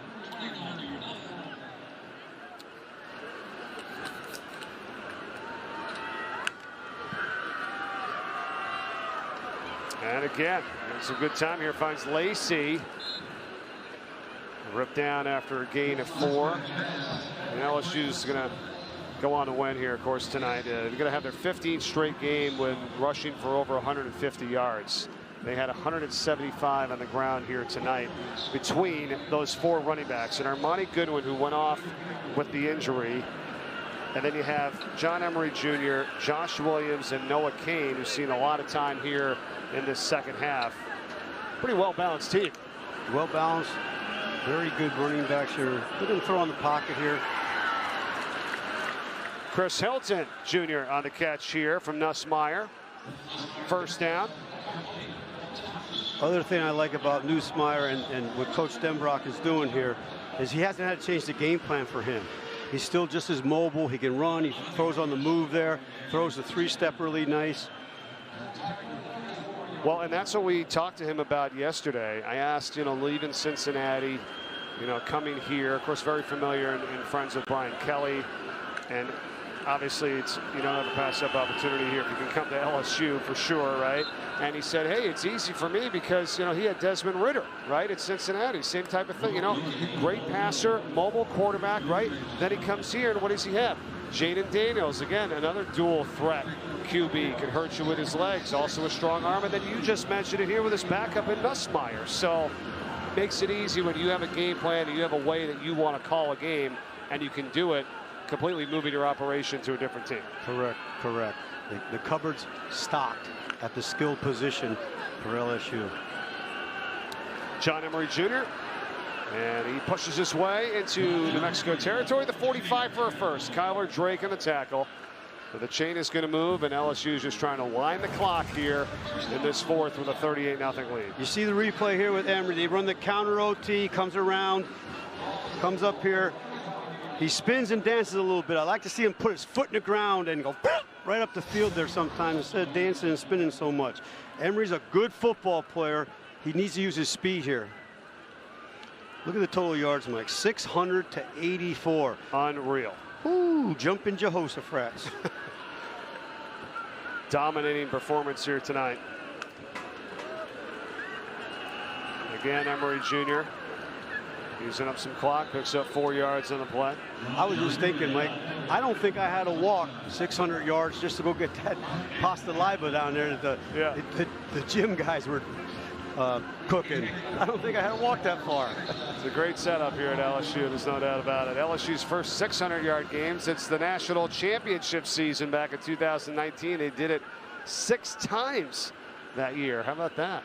And again, it's a good time here. Finds Lacey. Ripped down after a gain of 4. And LSU's going to go on to win here, of course, tonight. They're going to have their 15th straight game when rushing for over 150 yards. They had 175 on the ground here tonight between those 4 running backs. And Armani Goodwin, who went off with the injury. And then you have John Emery Jr., Josh Williams, and Noah Cain, who's seen a lot of time here in this second half. Pretty well-balanced team. Well-balanced. Very good running backs here. Good to throw in the pocket here. Chris Hilton Jr. on the catch here from Nussmeier. First down. Other thing I like about Nussmeier and what Coach Denbrock is doing here is he hasn't had to change the game plan for him. He's still just as mobile. He can run. He throws on the move there. Throws the 3-step really nice. Well, and that's what we talked to him about yesterday. I asked, leaving Cincinnati, you know, coming here, of course, very familiar and friends with Brian Kelly. And obviously, it's, you don't have a pass-up opportunity here if you can come to LSU for sure, right? And he said, hey, it's easy for me because, you know, he had Desmond Ridder, right, at Cincinnati. Same type of thing, you know, great passer, mobile quarterback, right? Then he comes here, and what does he have? Jaden Daniels, again, another dual threat QB, can hurt you with his legs, also a strong arm. And then you just mentioned it here with his backup in Nussmeier. So makes it easy when you have a game plan and you have a way that you want to call a game, and you can do it, completely moving your operation to a different team. Correct, correct. The cupboard's stocked at the skilled position for LSU. John Emery Jr. And he pushes his way into New Mexico territory. The 45 for a first. Kyler Drake in the tackle. But the chain is going to move, and LSU is just trying to wind the clock here in this fourth with a 38-0 lead. You see the replay here with Emery. They run the counter OT, comes around, comes up here. He spins and dances a little bit. I like to see him put his foot in the ground and go right up the field there sometimes instead of dancing and spinning so much. Emery's a good football player. He needs to use his speed here. Look at the total yards, Mike. 600 to 84. Unreal. Ooh, jumping Jehoshaphat. Dominating performance here tonight. Again, Emery Jr. using up some clock, picks up 4 yards on the play. I was just thinking, Mike, I don't think I had to walk 600 yards just to go get that pasta liba down there that the gym guys were cooking. I don't think I had to walk that far. It's a great setup here at LSU. There's no doubt about it. LSU's first 600-yard game since the national championship season back in 2019. They did it 6 times that year. How about that?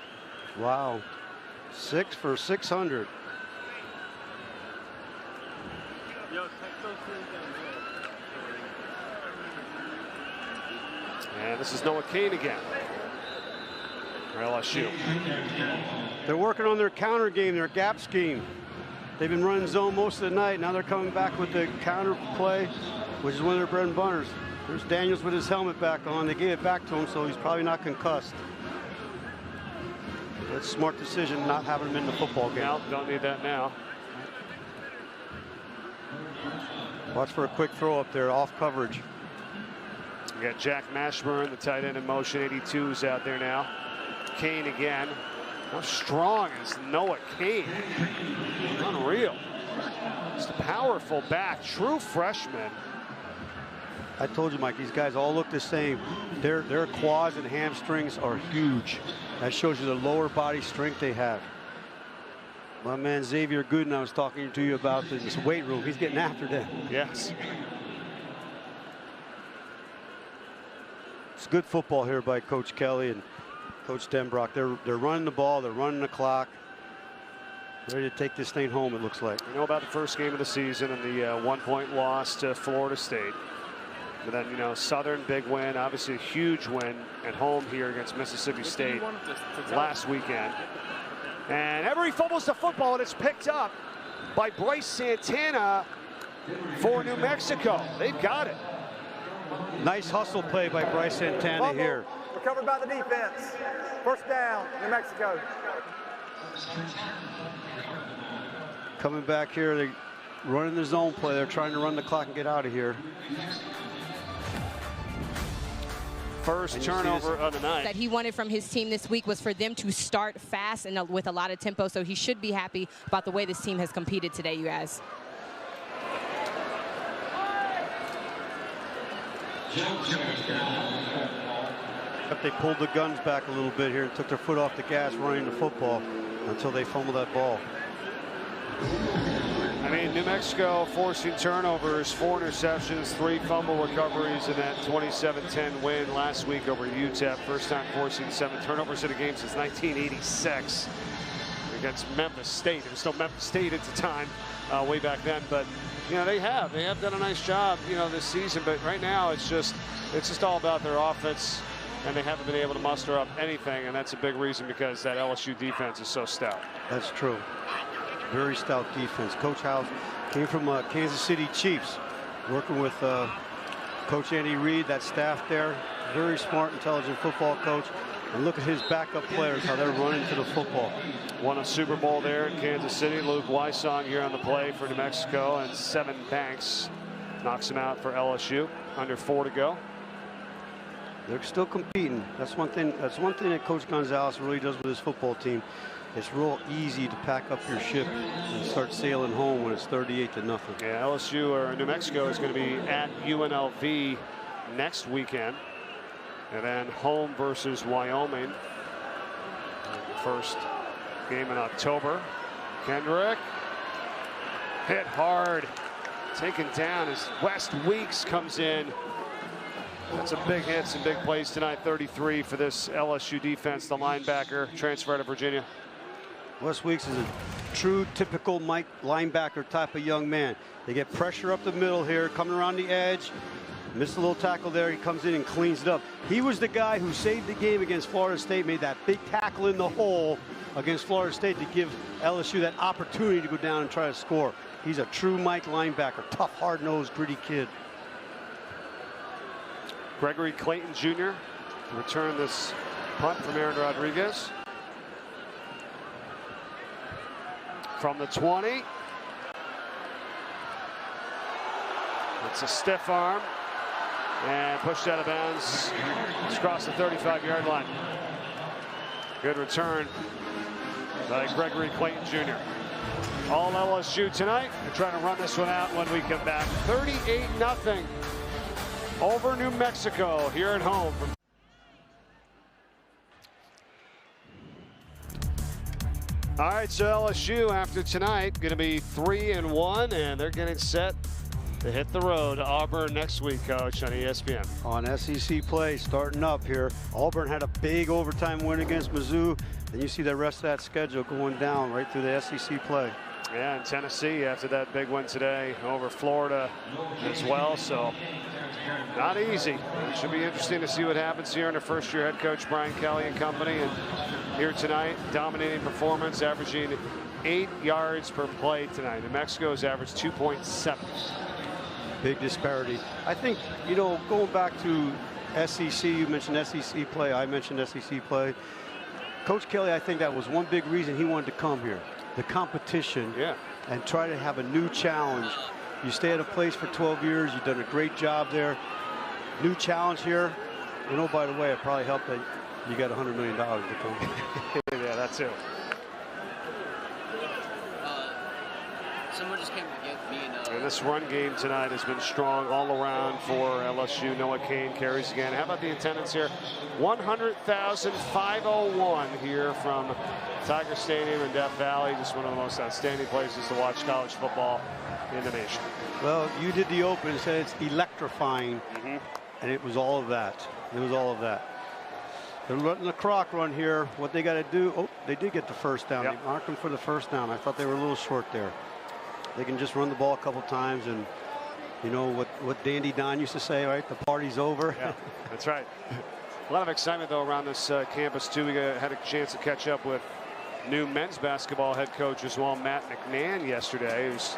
Wow. 6 for 600. And this is Noah Kane again for LSU. They're working on their counter game, their gap scheme. They've been running zone most of the night. Now they're coming back with the counter play, which is one of their bread and butters. There's Daniels with his helmet back on. They gave it back to him, so he's probably not concussed. That's a smart decision not having him in the football game. No, don't need that now. Watch for a quick throw up there, off coverage. You got Jack Mashburn, the tight end in motion. 82's out there now. Kane again. How strong is Noah Kane? Unreal. Just a powerful back, true freshman. I told you, Mike, these guys all look the same. Their quads and hamstrings are huge. That shows you the lower body strength they have. My man Xavier Gooden, I was talking to you about this weight room. He's getting after them. Yes. It's good football here by Coach Kelly and Coach Denbrock. They're running the ball. They're running the clock. Ready to take this thing home, it looks like. We know about the first game of the season and the 1-point loss to Florida State. But then, you know, Southern, big win. Obviously a huge win at home here against Mississippi State last weekend. And Emery fumbles the football, and it's picked up by Bryce Santana for New Mexico. They've got it. Nice hustle play by Bryce Santana Fumble. here. Recovered by the defense. First down, New Mexico. Coming back here, they're running the zone play. They're trying to run the clock and get out of here. First turnover of the night. That he wanted from his team this week was for them to start fast and with a lot of tempo. So he should be happy about the way this team has competed today, you guys. But they pulled the guns back a little bit here and took their foot off the gas running the football until they fumbled that ball. I mean, New Mexico forcing turnovers, 4 interceptions, 3 fumble recoveries in that 27-10 win last week over UTEP. First time forcing 7 turnovers in a game since 1986 against Memphis State. It was still Memphis State at the time, way back then. But you know, they have done a nice job, you know, this season. But right now, it's just all about their offense, and they haven't been able to muster up anything. And that's a big reason because that LSU defense is so stout. That's true. Very stout defense. Coach House came from Kansas City Chiefs, working with Coach Andy Reid, that staff there. Very smart, intelligent football coach. And look at his backup players, how they're running to the football. Won a Super Bowl there in Kansas City. Luke Wysong here on the play for New Mexico, and Seven Banks knocks him out for LSU. Under 4 to go. They're still competing. That's one thing that Coach Gonzalez really does with his football team. It's real easy to pack up your ship and start sailing home when it's 38-0. Yeah, LSU or New Mexico is going to be at UNLV next weekend, and then home versus Wyoming. The first game in October. Kendrick hit hard, taken down as West Weeks comes in. That's a big hit, some big plays tonight. 33 for this LSU defense. The linebacker transfer out of Virginia. Wes Weeks is a true typical Mike linebacker type of young man. They get pressure up the middle here, coming around the edge. Missed a little tackle there. He comes in and cleans it up. He was the guy who saved the game against Florida State, made that big tackle in the hole against Florida State to give LSU that opportunity to go down and try to score. He's a true Mike linebacker, tough, hard-nosed, gritty kid. Gregory Clayton Jr. to return this punt from Aaron Rodriguez. From the 20. It's a stiff arm and pushed out of bounds. It's across the 35-yard line. Good return by Gregory Clayton Jr. All LSU tonight. We're trying to run this one out when we come back. 38-0 over New Mexico here at home. All right, so LSU after tonight going to be 3-1, and they're getting set to hit the road to Auburn next week, Coach, on ESPN. On SEC play, starting up here. Auburn had a big overtime win against Mizzou. Then you see the rest of that schedule going down right through the SEC play. Yeah, and Tennessee after that big win today over Florida as well. So not easy. It should be interesting to see what happens here under first-year head coach Brian Kelly and company. And here tonight, dominating performance, averaging 8 yards per play tonight. New Mexico has averaged 2.7. Big disparity. I think, you know, going back to SEC, you mentioned SEC play, I mentioned SEC play. Coach Kelly, I think that was one big reason he wanted to come here. The competition, yeah, and try to have a new challenge. You stay at a place for 12 years. You've done a great job there. New challenge here. You know, by the way, it probably helped that you got $100 million to come. Yeah, that too. Someone just came to get me and this run game tonight has been strong all around for LSU. Noah Kane carries again. How about the attendance here? 100,501 here from Tiger Stadium in Death Valley. Just one of the most outstanding places to watch college football in the nation. Well, you did the open and said it's electrifying, and it was all of that. It was all of that. They're letting the clock run here. What they got to do, oh, they did get the first down. Yep. They marked them for the first down. I thought they were a little short there. They can just run the ball a couple times, and you know what Dandy Don used to say, right? The party's over. Yeah, that's right. A lot of excitement, though, around this campus, too. We had a chance to catch up with new men's basketball head coach as well, Matt McNann, yesterday, who's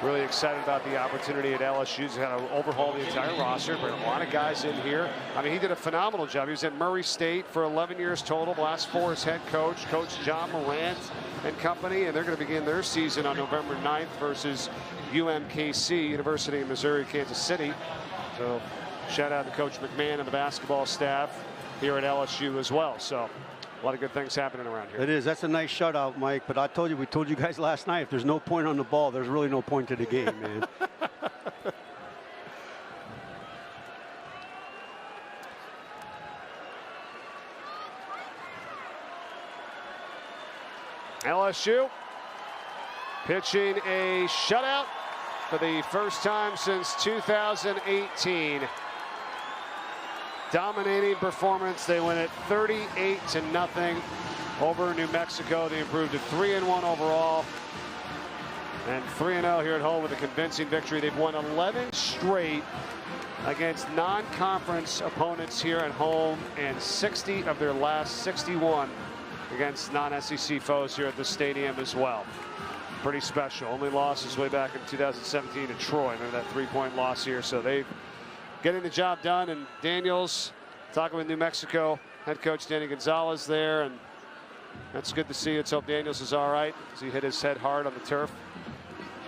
really excited about the opportunity at LSU. He's had to overhaul the entire roster, bring a lot of guys in here. I mean, he did a phenomenal job. He was at Murray State for 11 years total. The last 4 as head coach, Coach John Morant and company, and they're going to begin their season on November 9th versus UMKC, University of Missouri, Kansas City. So shout out to Coach McMahon and the basketball staff here at LSU as well. So a lot of good things happening around here. It is. That's a nice shutout, Mike. But I told you, we told you guys last night, if there's no point on the ball, there's really no point to the game, man. LSU pitching a shutout for the first time since 2018. Dominating performance. They win it 38-0 over New Mexico. They improved to 3-1 overall and 3-0 here at home with a convincing victory. They've won 11 straight against non-conference opponents here at home, and 60 of their last 61 against non-SEC foes here at the stadium as well. Pretty special. Only losses way back in 2017 to Troy. Remember that 3-point loss here. So they've getting the job done, and Daniels Talking with New Mexico head coach Danny Gonzalez there, and that's good to see. Let's hope Daniels is all right, as he hit his head hard on the turf.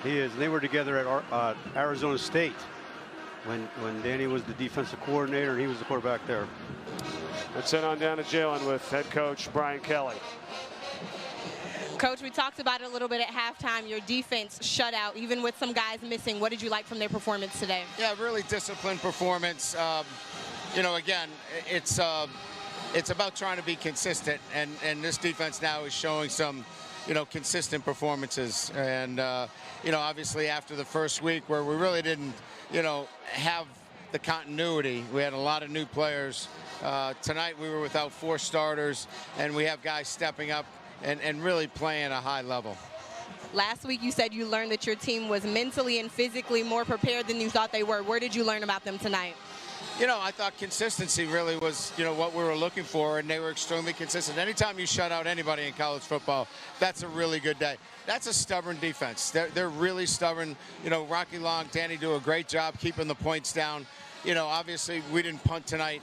He is. They were together at Arizona State when Danny was the defensive coordinator and he was the quarterback there. Let's head on down to Jalen with head coach Brian Kelly. Coach, we talked about it a little bit at halftime. Your defense shut out, even with some guys missing. What did you like from their performance today? Yeah, really disciplined performance. You know, again, it's about trying to be consistent, and this defense now is showing some, you know, consistent performances. And you know, obviously after the first week where we really didn't, you know, have the continuity, we had a lot of new players. Tonight we were without 4 starters, and we have guys stepping up and really playing a high level. Last week you said you learned that your team was mentally and physically more prepared than you thought they were. Where did you learn about them tonight? You know, I thought consistency really was, you know, what we were looking for, and they were extremely consistent. Anytime you shut out anybody in college football, that's a really good day. That's a stubborn defense. They're really stubborn. You know, Rocky Long, Danny do a great job keeping the points down. You know, obviously we didn't punt tonight.